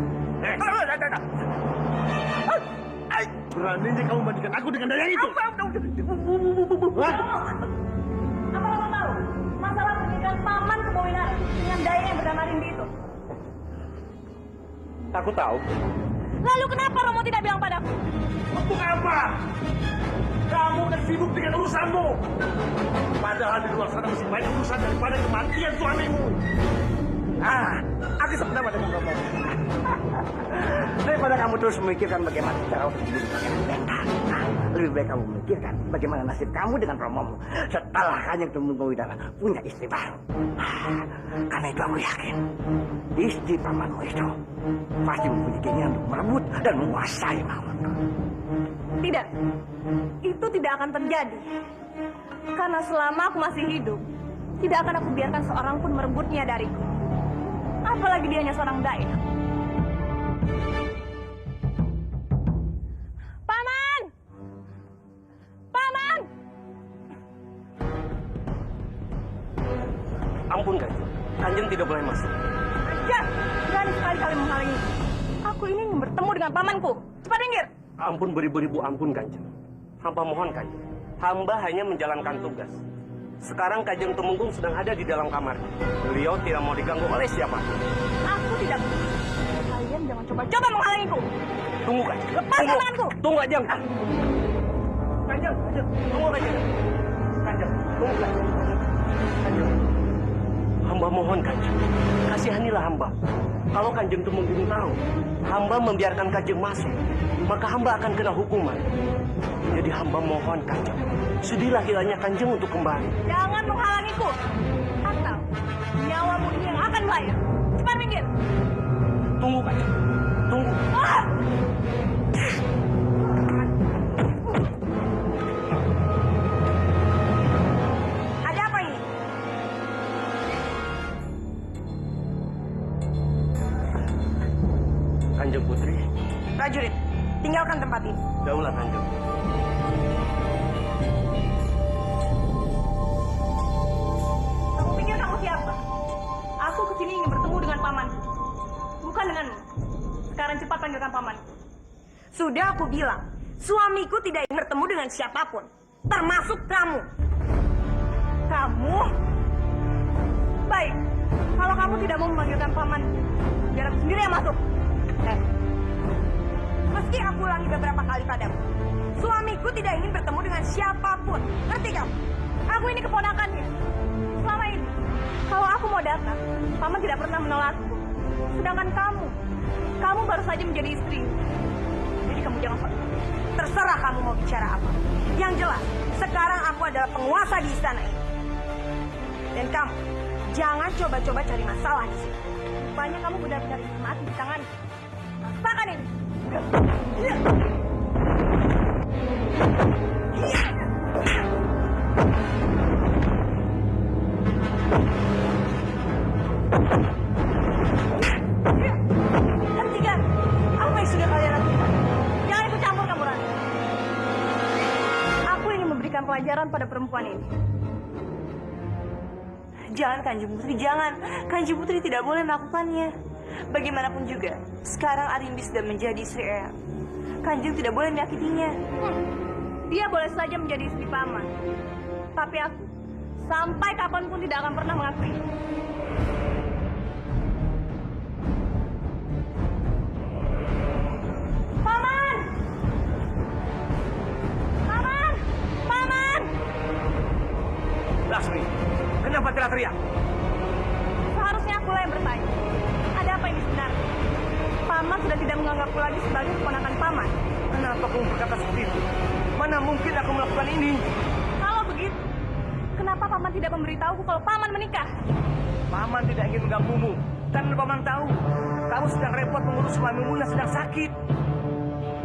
Beraninya kamu bandingkan aku dengan Dayang itu? Apa kamu tahu? Masalah pernikahan paman Kembowinarang dengan Dayang yang bernama Rindi itu. Aku tahu. Lalu kenapa Romo tidak bilang padaku? Untuk apa? Kamu udah sibuk dengan urusanmu. Padahal di luar sana masih banyak urusan daripada kematian suamimu. Aku sependapat dengan kamu. Daripada kamu terus memikirkan bagaimana cara untuk hidup dengan Benta, lebih baik kamu memikirkan bagaimana nasib kamu dengan Romomu setelah Kanjeng Tumenggung Kembowinarang punya istri baru. Karena itu aku yakin istri pamanmu itu pasti mempunyai keinginan untuk merebut dan menguasai Mahmud. Tidak. Itu tidak akan terjadi. Karena selama aku masih hidup, tidak akan aku biarkan seorang pun merebutnya dariku. Apalagi dia hanya seorang dayak. Paman! Paman! Ampun, Kanjeng. Kanjeng tidak boleh masuk. Ya, berani sekali kalian menghalangi. Aku ini ingin bertemu dengan pamanku. Cepat minggir! Ampun beribu-ribu ampun Kanjeng. Hamba mohon Kanjeng. Hamba hanya menjalankan tugas. Sekarang Kanjeng Tumenggung sedang ada di dalam kamar. Beliau tidak mau diganggu oleh siapa. Aku tidak peduli. Kalian jangan coba-coba menghalangiku. Tunggu Kanjeng. Lepaskan tanganku. Tunggu Kanjeng. Kanjeng, tunggu Kanjeng. Kanjeng, tunggu Kanjeng. Kanjeng. Hamba mohon Kanjeng, kasihanilah hamba. Kalau Kanjeng Tumenggung tahu, hamba membiarkan Kanjeng masuk, maka hamba akan kena hukuman. Jadi hamba mohon Kanjeng, sudilah kiranya Kanjeng untuk kembali. Jangan menghalangiku. Atau nyawamu ini yang akan bayar. Cepat minggir. Tunggu Kanjeng, tunggu. Ada apa ini? Kanjeng Putri, Prajurit, tinggalkan tempat ini. daulah Kanjeng. Kamu pikir kamu siapa? Aku kesini ingin bertemu dengan pamanku. Bukan denganmu. Sekarang cepat panggilkan pamanku. Sudah aku bilang, suamiku tidak ingin bertemu dengan siapapun, termasuk kamu. Kamu? Baik. Kalau kamu tidak mau memanggilkan pamanku, biar aku sendiri yang masuk. Meski aku ulangi beberapa kali padamu, suami suamiku tidak ingin bertemu dengan siapapun. Ngerti kamu? Aku ini keponakannya. Selama ini, kalau aku mau datang, paman tidak pernah menolakku. Sedangkan kamu baru saja menjadi istri. Jadi kamu jangan sok. Terserah kamu mau bicara apa. Yang jelas, sekarang aku adalah penguasa di istana ini. Dan kamu, jangan coba-coba cari masalah di sini. Rupanya kamu benar-benar ingin mati di tangan. Rasakan ini. Hentikan! Apa yang sudah kalian lakukan? Jangan ikut campur kamu, Rani. Aku ingin memberikan pelajaran pada perempuan ini. Jangan Kanjeng Putri, jangan. Kanjeng Putri tidak boleh melakukannya. Bagaimanapun juga, sekarang Arimbi sudah menjadi istri Eyang. Kanjeng tidak boleh menyakitinya. Dia boleh saja menjadi istri paman. Tapi aku, sampai kapanpun tidak akan pernah mengakui. Paman! Paman! Paman! Lasmi, kenapa teriak-teriak? Seharusnya akulah yang bertanya. Ada apa ini sebenarnya? Paman sudah tidak menganggapku lagi sebagai keponakan paman. Kenapa kamu berkata seperti itu? Mana mungkin aku melakukan ini? Kalau begitu, kenapa paman tidak memberitahuku kalau paman menikah? Paman tidak ingin mengganggumu. Karena paman tahu, kamu sedang repot mengurus suamimu yang sedang sakit.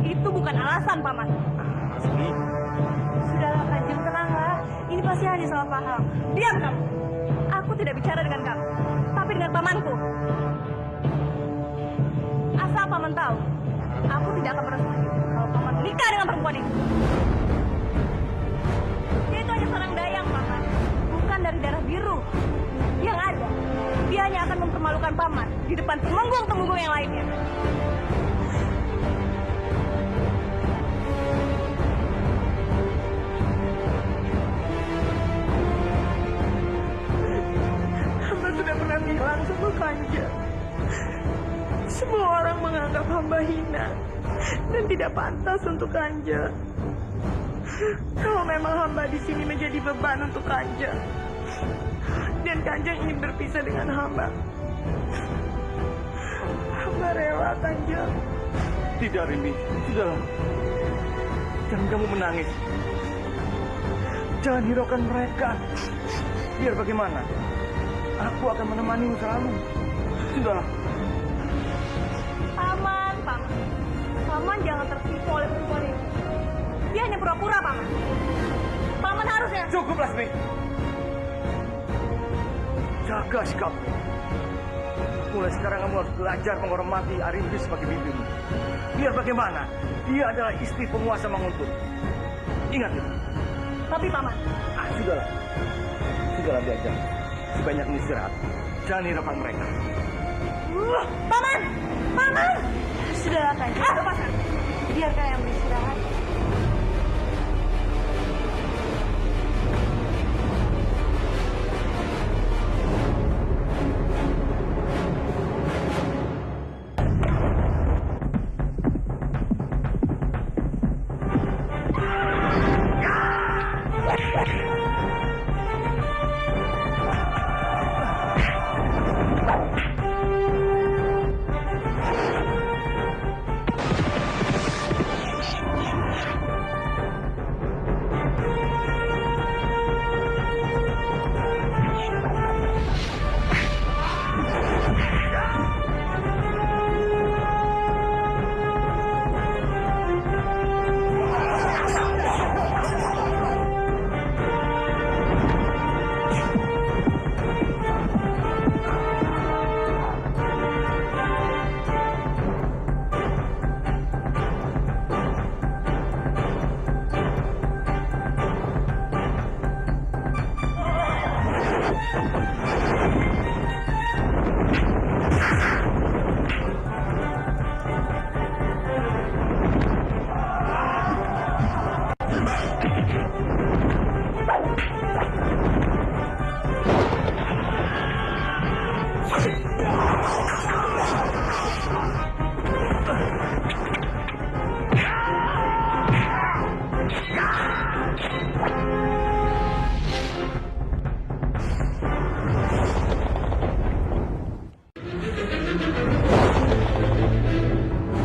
Itu bukan alasan, paman. Lasmi, Sudahlah, Kanjeng, tenanglah. Ini pasti hanya salah paham. Diam kamu. Aku tidak bicara dengan kamu, tapi dengan pamanku. Asal paman tahu, aku tidak akan merestui kalau paman menikah dengan perempuan itu. Dia itu hanya seorang dayang, paman. Bukan dari darah biru. Yang ada, dia hanya akan mempermalukan paman di depan temenggung-temenggung yang lainnya. Hamba sudah pernah bilang sama Kanjeng. Semua orang menganggap hamba hina dan tidak pantas untuk Kanjeng. Kalau memang hamba di sini menjadi beban untuk Kanjeng, dan Kanjeng ingin berpisah dengan hamba, hamba rela, Kanjeng. tidak Rimbi. Sudahlah. Jangan kamu menangis. Jangan hiraukan mereka. Biar bagaimana, aku akan menemanimu selalu. Sudahlah. Paman. Paman jangan tertipu oleh perempuan ini. Dia hanya pura-pura, paman. Paman harusnya. Cukup, Lasmi. Jaga sikap. Mulai sekarang kamu harus belajar menghormati Arimbi sebagai bibimu. Biar bagaimana, dia adalah istri penguasa Manguntur. Ingat itu. Tapi paman, Sudahlah. Sudahlah belajar. Sebanyak istirahat. Jangan hiraukan mereka. paman. Sudahlah, Kanjeng. Lepaskan. Biarkan yang beristirahat.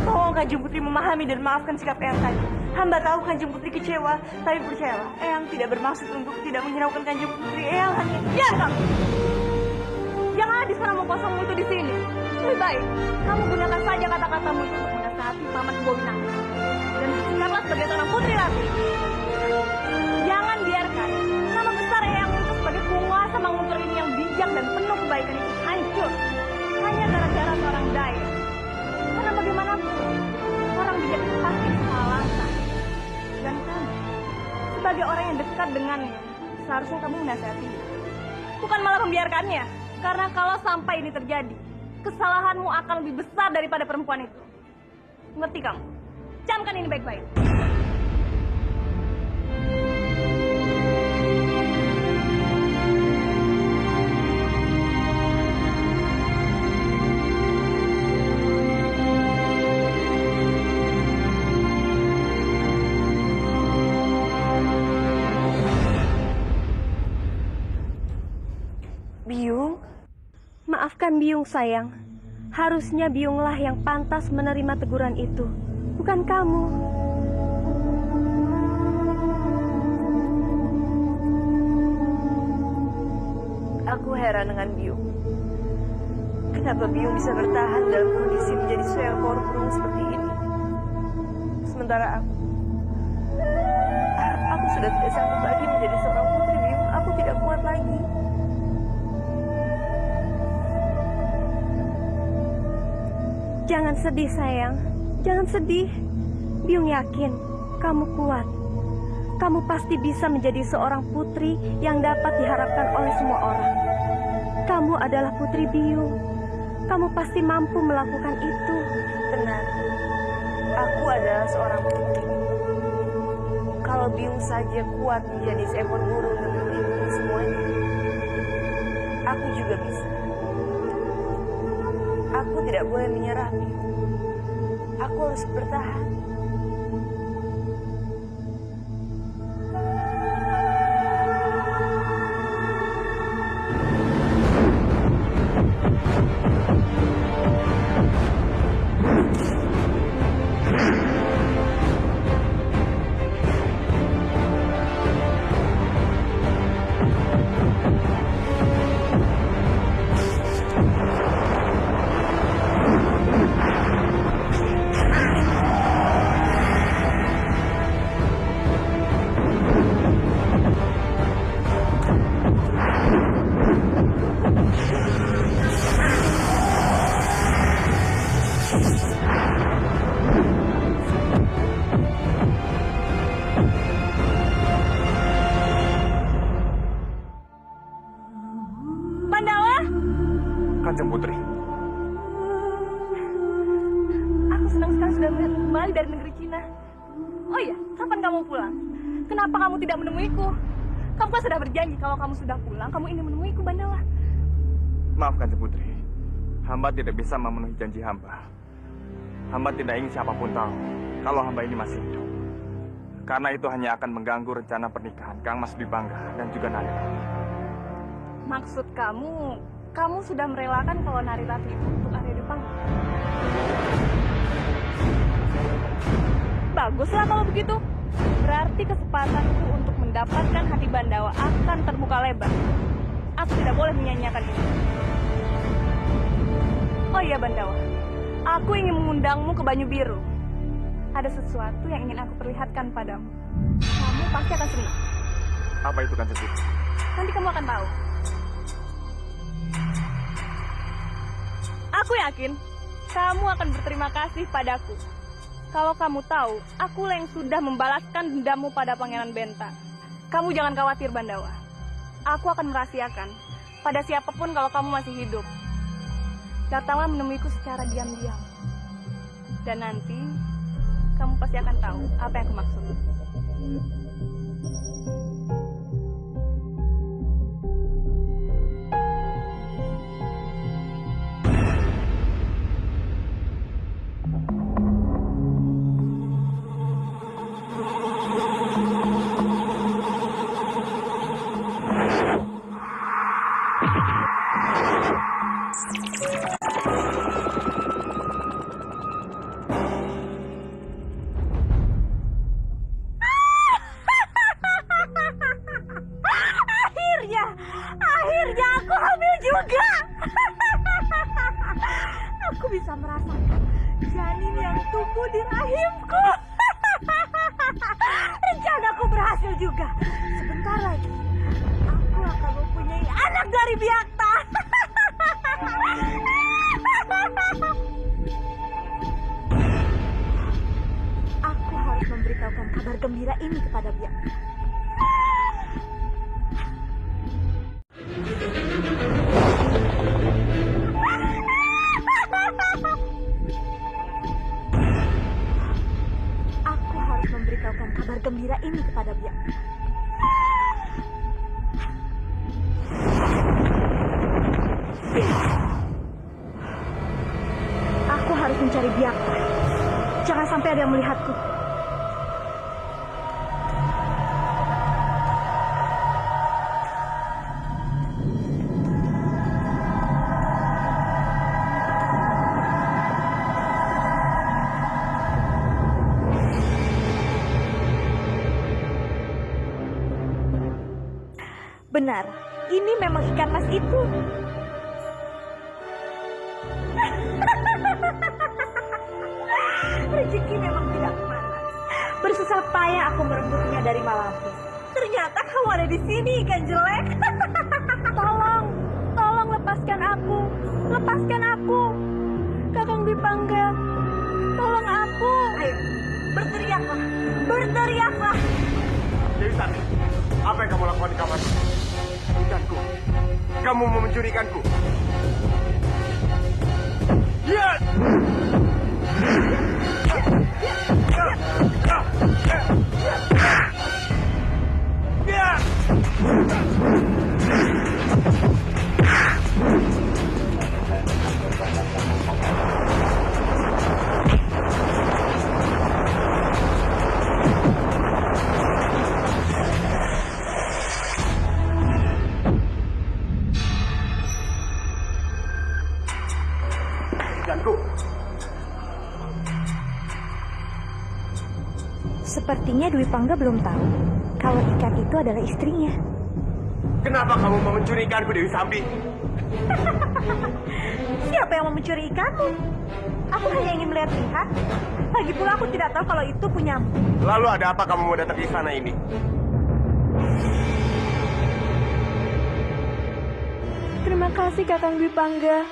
Tolong Kanjeng Putri memahami dan maafkan sikap Eyang tadi. Hamba tahu Kanjeng Putri kecewa, tapi percayalah, Eyang tidak bermaksud untuk tidak menghiraukan Kanjeng Putri. Eyang hanya... Ya, kamu! Jangan habiskan omong kosongmu itu di sini. Lebih baik, kamu gunakan saja kata-katamu itu untuk menasihati Paman Kebawinang. Dan bersikaplah sebagai seorang putri rati. Jangan biarkan nama besar Eyang itu sebagai penguasa Manguntur ini yang bijak dan penuh kebaikan itu hancur. Hanya gara-gara seorang daya. Karena bagaimanapun, orang bijak itu pasti disalahkan. Dan kamu, sebagai orang yang dekat dengannya, seharusnya kamu menasihatinya. Bukan malah membiarkannya. Karena kalau sampai ini terjadi, kesalahanmu akan lebih besar daripada perempuan itu. Ngerti kamu? Camkan ini baik-baik. Biyung, maafkan Biyung sayang. Harusnya Biyunglah yang pantas menerima teguran itu, bukan kamu. Aku heran dengan Biyung. Kenapa Biyung bisa bertahan dalam kondisi menjadi seekor burung seperti ini? Sementara aku sudah tidak sanggup lagi menjadi seorang putri Biyung. Aku tidak kuat lagi. Jangan sedih sayang, jangan sedih. Biyung yakin kamu kuat. Kamu pasti bisa menjadi seorang putri yang dapat diharapkan oleh semua orang. Kamu adalah putri Biyung. Kamu pasti mampu melakukan itu. Benar, aku adalah seorang putri. Kalau Biyung saja kuat menjadi seekor burung dan melindungi semuanya, aku juga bisa. Aku tidak boleh menyerah, Biyung. Aku harus bertahan. Kanjeng Putri. Aku senang sekali sudah melihat kembali dari negeri Cina. Oh iya, kapan kamu pulang? Kenapa kamu tidak menemuiku? Kamu kan sudah berjanji kalau kamu sudah pulang, kamu ingin menemuiku, Bandawa. Maaf Kanjeng Putri, hamba tidak bisa memenuhi janji hamba. Hamba tidak ingin siapapun tahu kalau hamba ini masih hidup. Karena itu hanya akan mengganggu rencana pernikahan Kang Mas Bibangga dan juga Nari Rati. Maksud kamu sudah merelakan kalau Nari Rati itu untuk Arya Depang? Baguslah kalau begitu. Berarti kesempatanku untuk mendapatkan hati Bandawa akan terbuka lebar. Aku tidak boleh menyanyiakan ini. Oh iya Bandawa, aku ingin mengundangmu ke Banyu Biru. Ada sesuatu yang ingin aku perlihatkan padamu. Kamu pasti akan senang. Apa itu Kanjeng Putri? Nanti kamu akan tahu. Aku yakin kamu akan berterima kasih padaku. Kalau kamu tahu, akulah yang sudah membalaskan dendamu pada Pangeran Benta. Kamu jangan khawatir, Bandawa. Aku akan merahasiakan pada siapapun kalau kamu masih hidup. Datanglah menemuiku secara diam-diam. Dan nanti, kamu pasti akan tahu apa yang aku maksud. bisa merasakan janin yang tumbuh di rahimku. Rencanaku berhasil juga. Sebentar lagi, aku akan mempunyai anak dari Biakta. Aku harus memberitahukan kabar gembira ini kepada Biakta. Aku harus memberitahukan kabar gembira ini kepada Biakta. Aku harus mencari Biakta. Jangan sampai ada yang melihatku. Benar, ini memang ikan mas itu. Rezeki memang tidak kemana. Bersusah payah aku merebutnya dari Malampir. Ternyata kamu ada di sini, ikan jelek. Tolong lepaskan aku. Lepaskan aku. Kakang Dipangga, tolong aku. Ayo, berteriaklah. Berteriaklah. Dewi Sari, apa yang kamu lakukan di kamar? Ikanku, kamu mau mencurikanku. Ya! Ikanku. Sepertinya Dwi Pangga belum tahu kalau ikan itu adalah istrinya. Kenapa kamu mau mencuri ikanku, Dewi Sambi? Siapa yang mau mencuri ikanmu? Aku hanya ingin melihat-lihat. Lagi pula aku tidak tahu kalau itu punyamu. Lalu ada apa kamu mau datang ke istana ini? Terima kasih Kakang Dwi Pangga.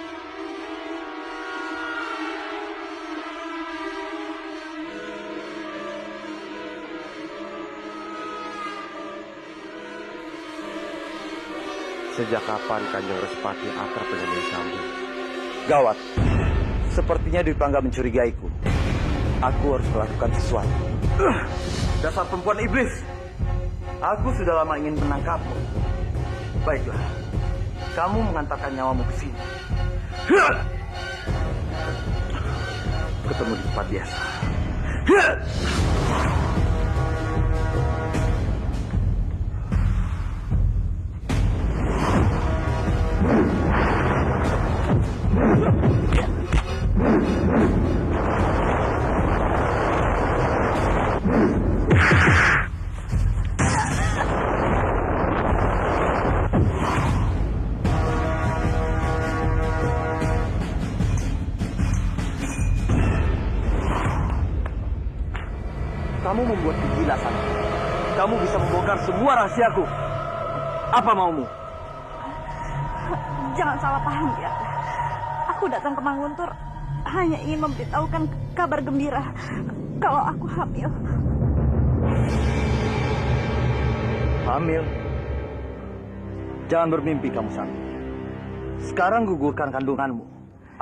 Sejak kapan Kanjeng Respati akrab dengan Dewi Sambi? Gawat, sepertinya Dwi Pangga mencurigaiku. Aku harus melakukan sesuatu. Dasar perempuan iblis! Aku sudah lama ingin menangkapmu. Baiklah, kamu mengantarkan nyawamu ke sini. Ketemu di tempat biasa. Kamu membuat gila, Sani. Kamu bisa membongkar semua rahasiaku. Apa maumu? Jangan salah paham ya. Aku datang ke Manguntur hanya ingin memberitahukan kabar gembira kalau aku hamil. Hamil? Jangan bermimpi kamu, Sani. Sekarang gugurkan kandunganmu,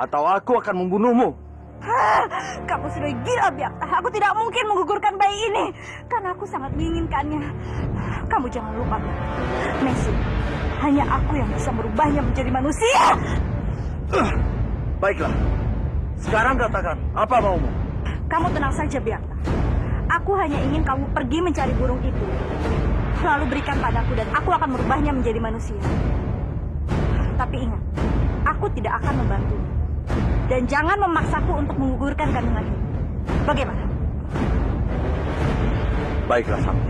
atau aku akan membunuhmu. Kamu sudah gila, Biakta. Aku tidak mungkin menggugurkan bayi ini karena aku sangat menginginkannya. Kamu jangan lupa, Messi. Hanya aku yang bisa merubahnya menjadi manusia. Baiklah. Sekarang katakan, apa maumu? Kamu tenang saja, Biakta. Aku hanya ingin kamu pergi mencari burung itu. Lalu berikan padaku dan aku akan merubahnya menjadi manusia. Tapi ingat, aku tidak akan membantumu. Dan jangan memaksaku untuk menggugurkan kandungan ini. Bagaimana? Baiklah, Sakti.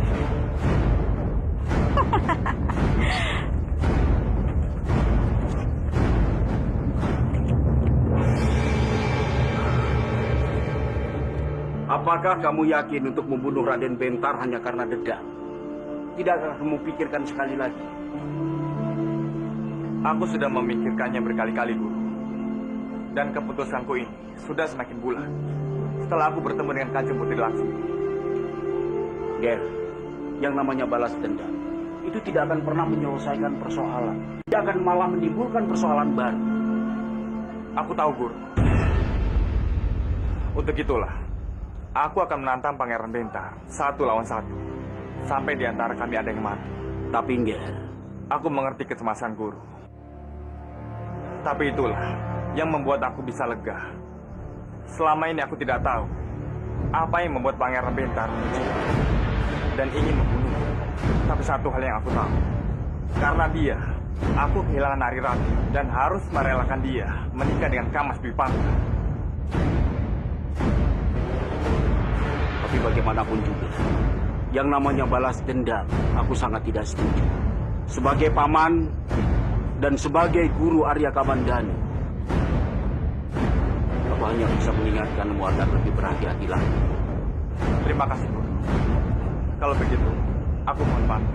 Apakah kamu yakin untuk membunuh Raden Bentar hanya karena dendam? Tidakkah kamu pikirkan sekali lagi? Aku sudah memikirkannya berkali-kali, Guru. Dan keputusanku ini sudah semakin bulat setelah aku bertemu dengan Kanjeng Putri Laksmi. Ger, yang namanya balas dendam itu tidak akan pernah menyelesaikan persoalan. Dia akan malah menimbulkan persoalan baru. Aku tahu, Guru. Untuk itulah, aku akan menantang Pangeran Bentar 1 lawan 1 sampai di antara kami ada yang mati. Tapi Ger, aku mengerti kecemasan Guru. Tapi itulah yang membuat aku bisa lega. Selama ini aku tidak tahu apa yang membuat Pangeran Bentar membenci dan ingin membunuhku. Tapi satu hal yang aku tahu, karena dia, aku kehilangan Nari Rati dan harus merelakan dia menikah dengan Kamas Dwipangga. tapi bagaimanapun juga, yang namanya balas dendam, aku sangat tidak setuju. Sebagai paman dan sebagai guru Arya Kamandanu, aku hanya bisa mengingatkanmu agar lebih berhati-hati lagi. Terima kasih, Guru. Kalau begitu, aku mohon pamit.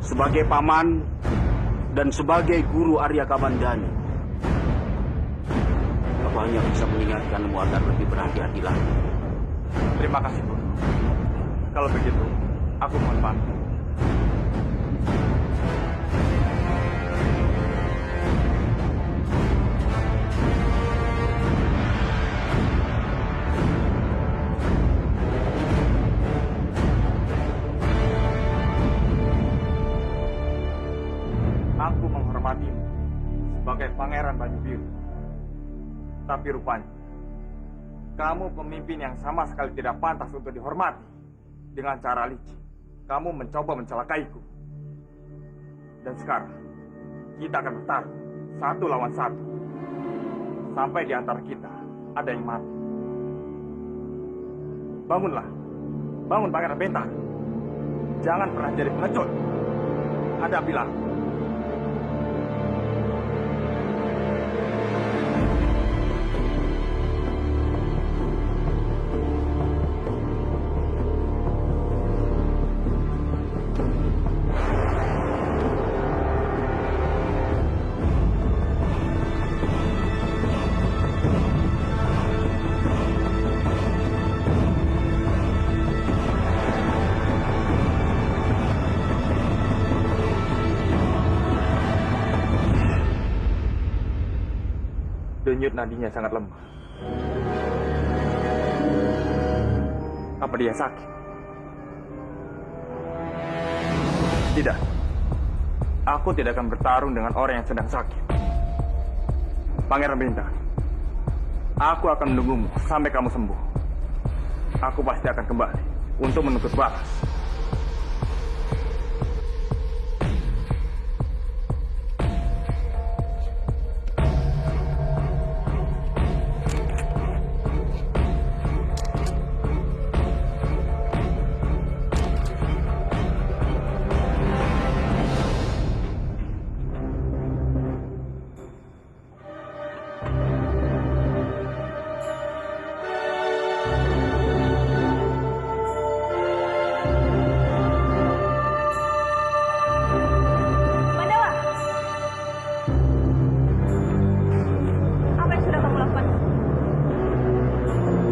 Sebagai paman dan sebagai guru Arya Kamandanu, aku hanya bisa mengingatkanmu agar lebih berhati-hati lagi. Terima kasih, Guru. Kalau begitu, aku mohon pamit. Aku menghormatimu sebagai Pangeran Banyu-Biru. Tapi rupanya, kamu pemimpin yang sama sekali tidak pantas untuk dihormati. Dengan cara licik, kamu mencoba mencelakaiku. Dan sekarang, kita akan bertarung 1 lawan 1. Sampai di antara kita ada yang mati. Bangunlah. Bangun, Pangeran Bentar. Jangan pernah jadi pengecut. Hadapilah. Denyut nadinya sangat lemah. Apa dia sakit? Tidak. Aku tidak akan bertarung dengan orang yang sedang sakit. Pangeran Bintang, aku akan menunggumu sampai kamu sembuh. Aku pasti akan kembali untuk menuntut balas.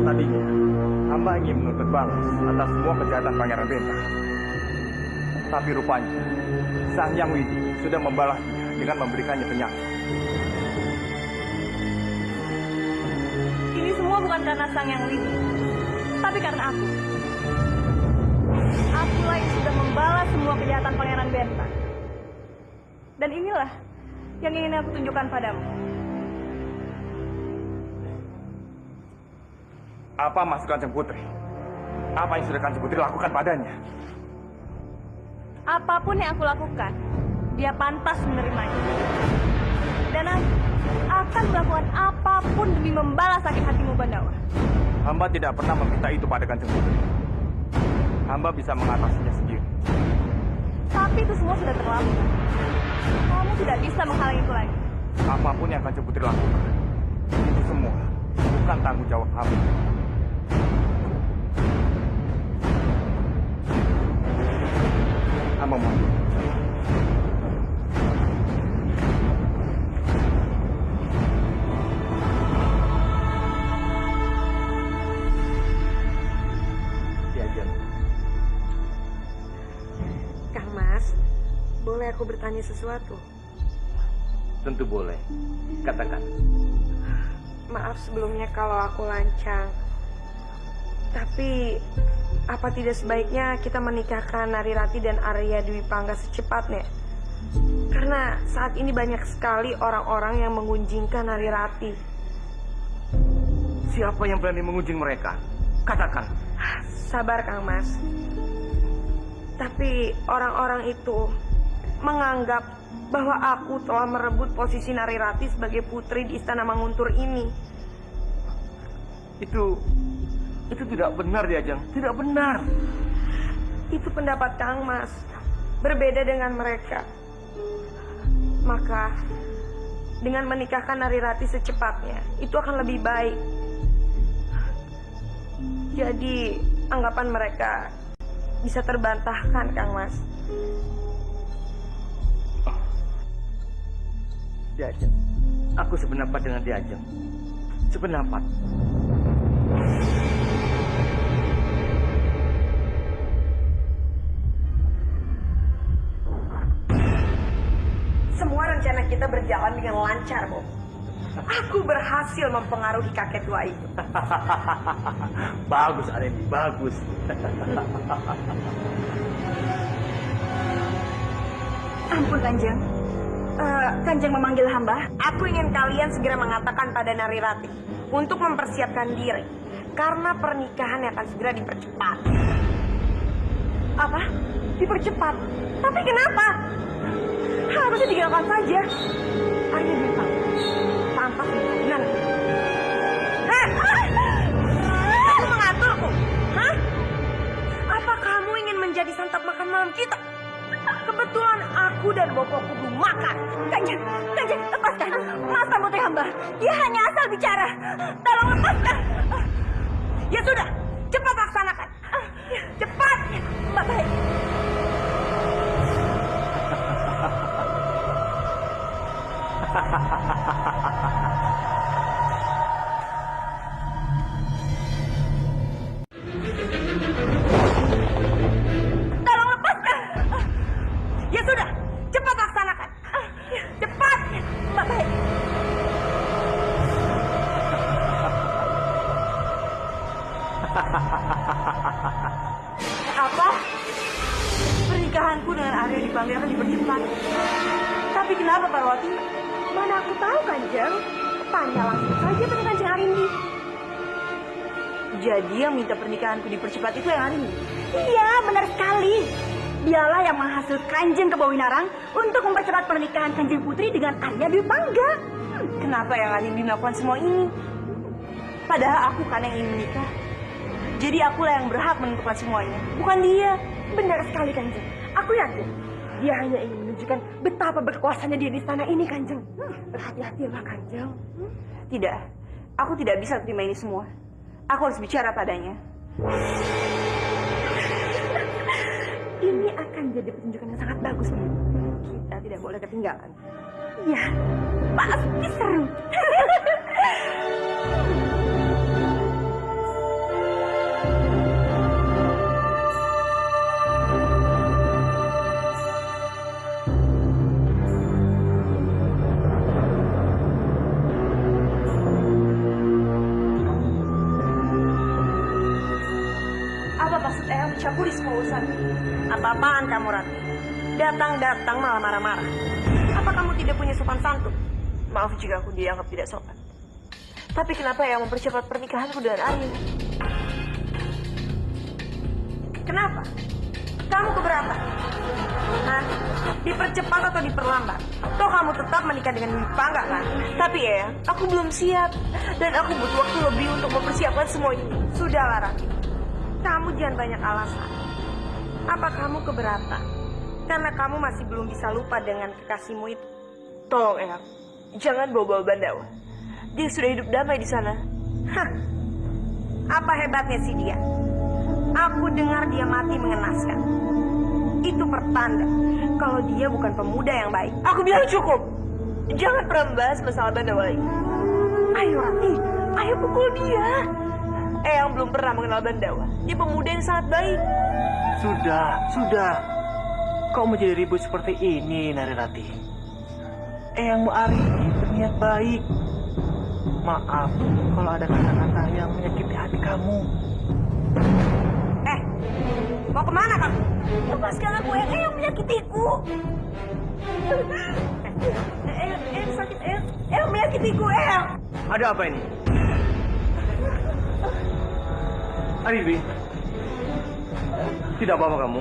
Tadinya, hamba ingin menuntut balas atas semua kejahatan Pangeran Bentang. Tapi rupanya, Sang Hyang Widi sudah membalasnya dengan memberikannya penyakit. Ini semua bukan karena Sang Hyang Widi, tapi karena aku. Akulah yang sudah membalas semua kejahatan Pangeran Bentang. Dan inilah yang ingin aku tunjukkan padamu. Apa maksud Kanjeng Putri? Apa yang sudah Kanjeng Putri lakukan padanya? Apapun yang aku lakukan, dia pantas menerimanya. Dan aku akan melakukan apapun demi membalas sakit hatimu, Bandawa. Hamba tidak pernah meminta itu pada Kanjeng Putri. hamba bisa mengatasinya sendiri. Tapi itu semua sudah terlambat. Kamu tidak bisa menghalangi itu lagi. Apapun yang Kanjeng Putri lakukan, itu semua bukan tanggung jawab hamba. Hamba mohon. Kang Mas, boleh aku bertanya sesuatu? Tentu boleh. Katakan. Maaf sebelumnya kalau aku lancang. Tapi apa tidak sebaiknya kita menikahkan Narirati dan Arya Dwi Pangga secepatnya? Karena saat ini banyak sekali orang-orang yang mengunjingkan Narirati. Siapa yang berani mengunjing mereka? Katakan. Sabar Kang Mas. Tapi orang-orang itu menganggap bahwa aku telah merebut posisi Narirati sebagai putri di Istana Manguntur ini. Itu tidak benar, Diajeng. Tidak benar. Itu pendapat Kang Mas. Berbeda dengan mereka. Maka dengan menikahkan Narirati secepatnya, itu akan lebih baik. Jadi anggapan mereka bisa terbantahkan, Kang Mas. Diajeng. Aku sependapat dengan Diajeng. Sependapat. Semua rencana kita berjalan dengan lancar, Bob. Aku berhasil mempengaruhi kakek tua itu. Bagus, Aremi. Bagus. Ampun, Kanjeng. Kanjeng memanggil hamba. Aku ingin kalian segera mengatakan pada Narirati untuk mempersiapkan diri. Karena pernikahan akan segera dipercepat. Apa? Dipercepat? Tapi kenapa? Harusnya digagalkan saja. Arya Dwi Pangga pantas dengan kamu mengaturku? Hah? Apa kamu ingin menjadi santap makan malam kita? Kebetulan aku dan bapakku belum makan. Kanjeng, lepaskan. Maafkan putri hamba. Dia hanya asal bicara. Tolong lepaskan. Ya sudah, cepat laksanakan. Cepat. Baik. Tolong lepaskan. Ya sudah, cepat laksanakan. Cepat. Baik. Apa? Pernikahanku dengan Arya Dwi Pangga akan dipercepat. Tapi kenapa, Parwati? Mana aku tahu, Kanjeng. Tanya langsung saja pada Kanjeng Arindi. Jadi yang minta pernikahanku dipercepat itu yang Arindi? Iya, benar sekali. Dialah yang menghasut Kanjeng ke Bawinarang untuk mempercepat pernikahan Kanjeng Putri dengan Arya Dwi Pangga. Kenapa yang Arindi melakukan semua ini? Padahal aku kan yang ingin menikah. Jadi akulah yang berhak menentukan semuanya, bukan dia. Benar sekali, Kanjeng. Aku yakin dia hanya ingin menunjukkan betapa berkuasanya dia di istana ini, Kanjeng. Berhati-hatilah, Kanjeng. Tidak, aku tidak bisa terima ini semua. Aku harus bicara padanya. Ini akan jadi pertunjukan yang sangat bagus, nih. Kita tidak boleh ketinggalan. Ya, pasti seru. Apa maksud Eyang mencampuri semua urusan? Apa-apaan kamu, Rati? Datang-datang malah marah-marah. Apa kamu tidak punya sopan santun? Maaf jika aku dianggap tidak sopan. Tapi kenapa Eyang mempercepat pernikahanku dengan Arya? Kenapa? Kamu keberatan? Hah? Dipercepat atau diperlambat? Toh kamu tetap menikah dengan Dwi Pangga, kan? Tapi Eyang, aku belum siap. Dan aku butuh waktu lebih untuk mempersiapkan semua ini. Sudahlah, Rati. Kamu jangan banyak alasan. Apa kamu keberatan? Karena kamu masih belum bisa lupa dengan kekasihmu itu. Tolong Eyang, jangan bawa-bawa Bandawa. Dia sudah hidup damai di sana. Hah, apa hebatnya sih dia? Aku dengar dia mati mengenaskan. Itu pertanda kalau dia bukan pemuda yang baik. Aku bilang cukup. Jangan pernah membahas masalah Bandawa lagi. Ayo Rati, Ayo pukul dia. Eyang belum pernah mengenal Bandawa. Dia pemuda yang sangat baik. Sudah. Kok menjadi ribut seperti ini, Narirati? Eyangmu Arimbi berniat baik. Maaf kalau ada kata-kata yang menyakiti hati kamu. mau kemana kamu? Lepaskan aku, Eyang menyakitiku. Eyang sakit, Eyang menyakitiku, Eyang. Ada apa ini? Arimbi, tidak apa-apa kamu?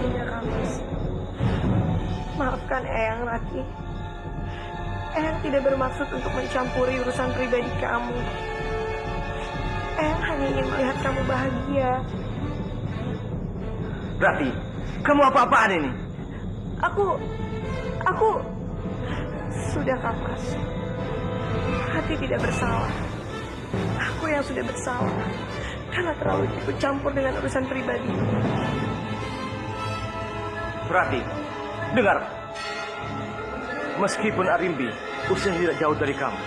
Tidak, Kamis. Maafkan Eyang, Rati. Eyang tidak bermaksud untuk mencampuri urusan pribadi kamu. Eyang hanya ingin melihat kamu bahagia. Rati, kamu apa-apaan ini? Aku sudah Kamas. Hati tidak bersalah. Aku yang sudah bersalah karena terlalu ikut campur dengan urusan pribadi. Rati, dengar. Meskipun Arimbi usianya tidak jauh dari kamu,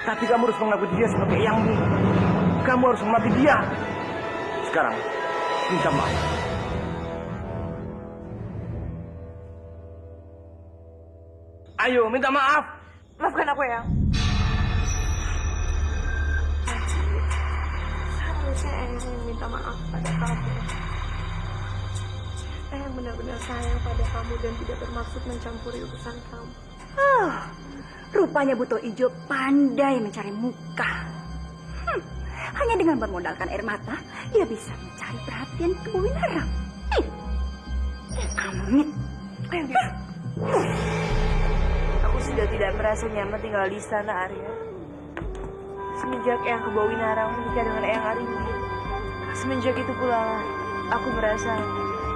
tapi kamu harus mengakui dia sebagai eyangmu. Kamu harus menghormati dia. Sekarang, minta maaf. Ayo, minta maaf. Maafkan aku, Eyang. Seharusnya Eyang yang minta maaf pada kamu. Eyang benar-benar sayang pada kamu dan tidak bermaksud mencampuri urusan kamu. Rupanya Buto Ijo pandai mencari muka. Hanya dengan bermodalkan air mata, ia bisa mencari perhatian Kebo Winarang. Amit. Aku sudah tidak merasa nyaman tinggal di istana, Arya. Semenjak Eyang Kebo Winarang menikah dengan Eyang Arimbi, semenjak itu pula aku merasa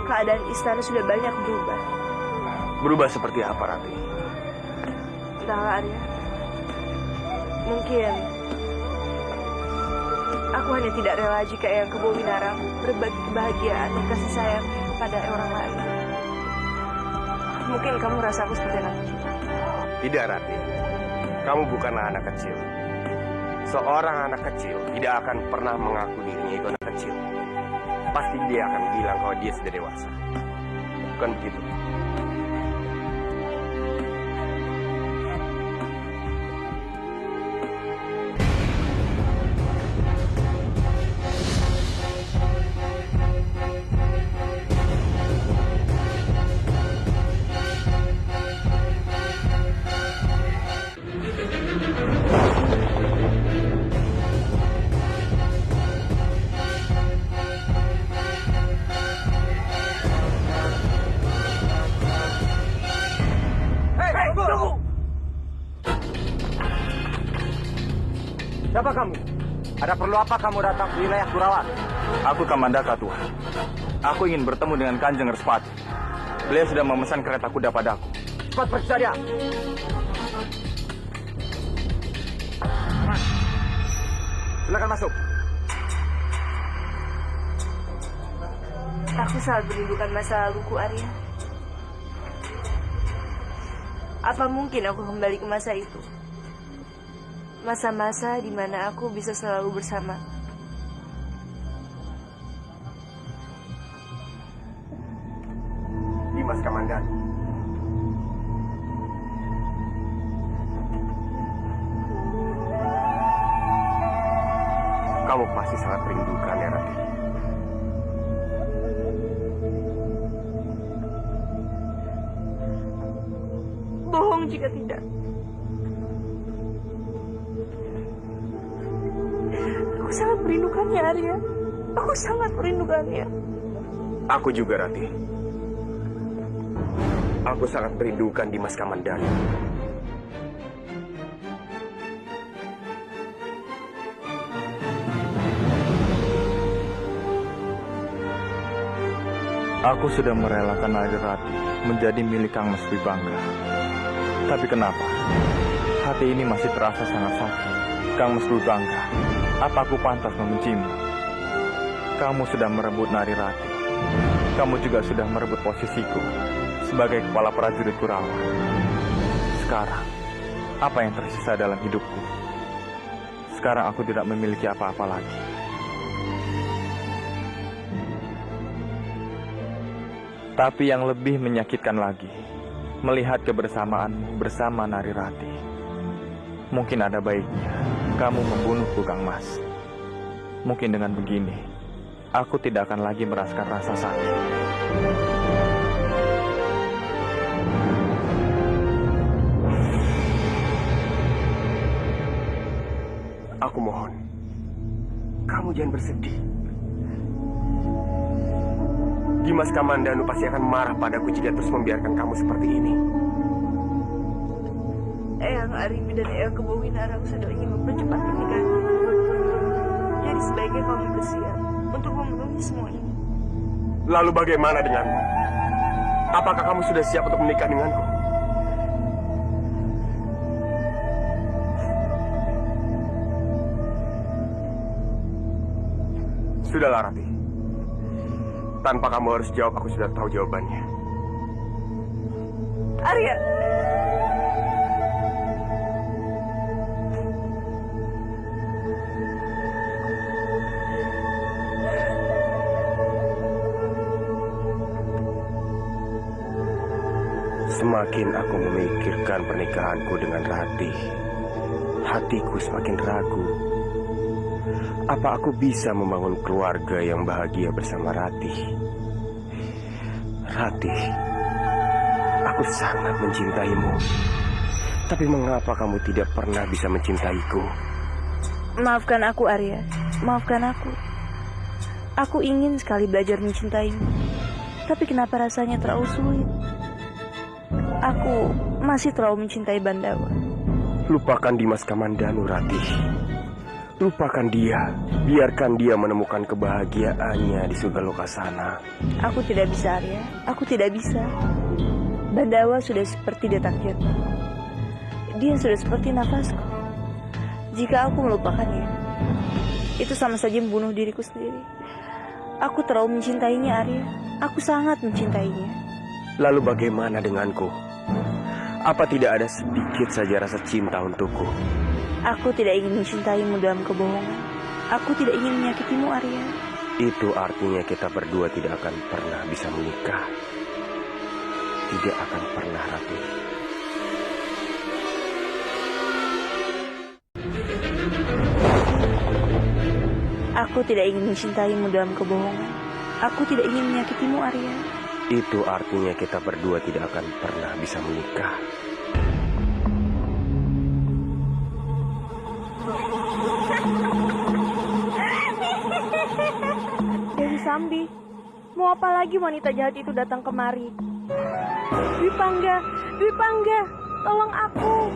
keadaan istana sudah banyak berubah. Berubah seperti apa, Rati? Entahlah, Arya. Mungkin aku hanya tidak rela jika Eyang Kebo Winarang berbagi kebahagiaan dan kasih sayang pada orang lain. Mungkin kamu rasa aku seperti anak kecil. Tidak, Rati. Kamu bukanlah anak kecil. Seorang anak kecil tidak akan pernah mengaku dirinya itu anak kecil. Pasti dia akan bilang kalau dia sudah dewasa. Bukan begitu? Siapa kamu? Ada perlu apa kamu datang ke wilayah Kurawan? Aku Kamandaka, Tuhan. Aku ingin bertemu dengan Kanjeng Respati. Beliau sudah memesan kereta kuda padaku. Cepat pergi saja. Silakan masuk. Aku sangat merindukan masa laluku, Arya. Apa mungkin aku kembali ke masa itu? Masa-masa di mana aku bisa selalu bersama. Dimas Kamandanu. Kamu pasti sangat merindukan ya, Rati. Bohong jika tidak. Aku sangat merindukannya, Arya. Aku sangat merindukannya. Aku juga, Rati. Aku sangat merindukan Dimas Kamandanu. Aku sudah merelakan Narirati menjadi milik Kang Mas Wibangga. Tapi kenapa hati ini masih terasa sangat sakit? Kang Mas Wibangga, apa aku pantas membencimu? Kamu sudah merebut Narirati. Kamu juga sudah merebut posisiku sebagai kepala prajurit Kurawa. Sekarang, apa yang tersisa dalam hidupku? Sekarang aku tidak memiliki apa-apa lagi. Tapi yang lebih menyakitkan lagi, melihat kebersamaanmu bersama Narirati. Mungkin ada baiknya kamu membunuhku, Kang Mas. Mungkin dengan begini, aku tidak akan lagi merasakan rasa sakit. Aku mohon, kamu jangan bersedih. Dimas Kamandanu pasti akan marah padaku jika terus membiarkan kamu seperti ini. Eyang Arimi dan Eyang Kebawinarang sedang ingin mempercepat pernikahan. Jadi sebaiknya kamu bersiap untuk memenuhi semua ini. Lalu bagaimana denganmu? Apakah kamu sudah siap untuk menikah denganku? Sudahlah, Rati. Tanpa kamu harus jawab, aku sudah tahu jawabannya. Arya! Semakin aku memikirkan pernikahanku dengan Rati, hatiku semakin ragu. Apa aku bisa membangun keluarga yang bahagia bersama Rati? Rati, aku sangat mencintaimu. Tapi mengapa kamu tidak pernah bisa mencintaiku? Maafkan aku, Arya. Maafkan aku. Aku ingin sekali belajar mencintaimu. Tapi kenapa rasanya terlalu sulit? Aku masih terlalu mencintai Bandawa. Lupakan Dimas Kamandanu, Rati. Lupakan dia. Biarkan dia menemukan kebahagiaannya di surga Lokasana. Aku tidak bisa, Arya. Aku tidak bisa. Bandawa sudah seperti detak jantung. Dia sudah seperti nafasku. Jika aku melupakannya, itu sama saja membunuh diriku sendiri. Aku terlalu mencintainya, Arya. Aku sangat mencintainya. Lalu bagaimana denganku? Apa tidak ada sedikit saja rasa cinta untukku? Aku tidak ingin mencintaimu dalam kebohongan. Aku tidak ingin menyakitimu, Arya. Itu artinya kita berdua tidak akan pernah bisa menikah. Tidak akan pernah, Rati. Aku tidak ingin mencintaimu dalam kebohongan. Aku tidak ingin menyakitimu, Arya. Itu artinya kita berdua tidak akan pernah bisa menikah. Dewi Sambi, mau apa lagi wanita jahat itu datang kemari? Dwi Pangga, tolong aku.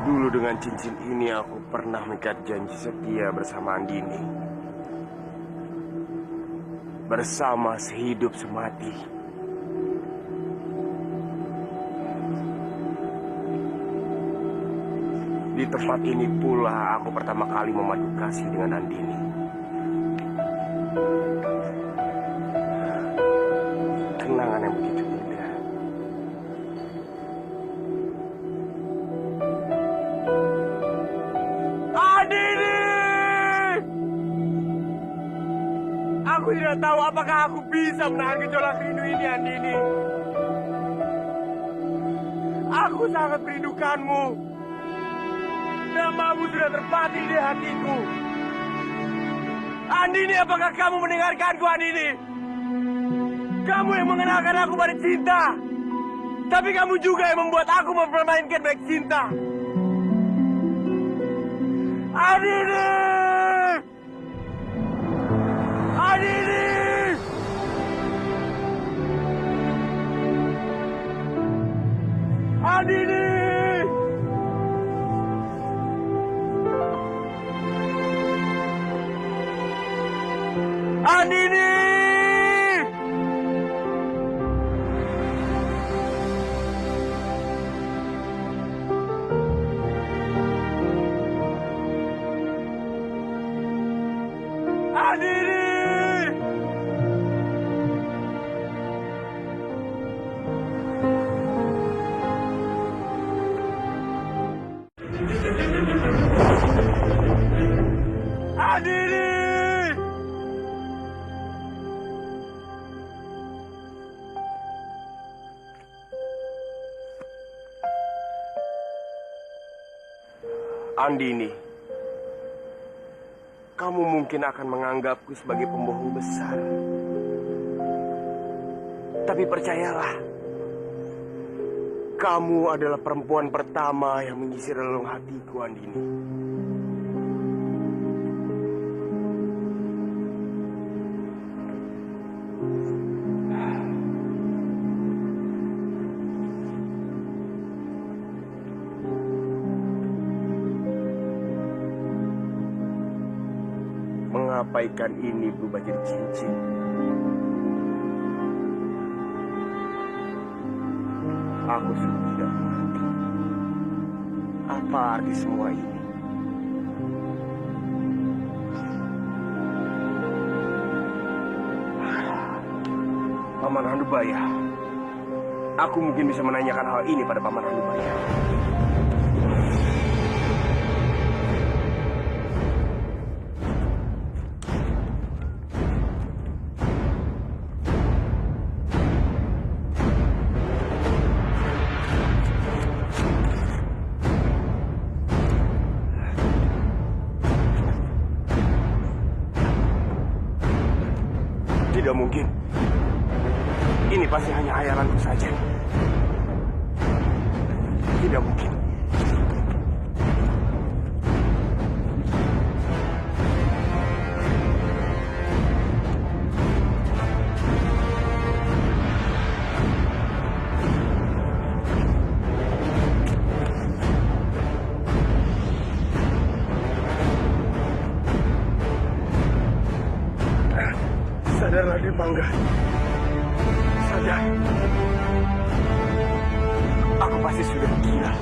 Dulu dengan cincin ini aku pernah mengikat janji setia bersama Andini. Bersama sehidup semati. Di tempat ini pula aku pertama kali memadu kasih dengan Andini. Kenangan yang begitu indah. tidak tahu apakah aku bisa menahan gejolak rindu ini, Andini. Aku sangat merindukanmu. Namamu sudah terpatri di hatiku. Andini, apakah kamu mendengarkanku, Andini? Kamu yang mengenalkan aku pada cinta. Tapi kamu juga yang membuat aku mempermainkan baik cinta. Andini! Andini! Andini! Andini! Andini! Andini! Andini, kamu mungkin akan menganggapku sebagai pembohong besar. Tapi percayalah, kamu adalah perempuan pertama yang mengisi relung hatiku, Andini. Mengapa ikan ini berubah jadi cincin? Aku sudah tidak mengerti apa arti semua ini. Paman Handubaya, aku mungkin bisa menanyakan hal ini pada Paman Handubaya. Tidak mungkin. Ini pasti hanya hayalanku saja. Tidak mungkin. Sadarlah, Dewangga. Sadar. Aku pasti sudah gila.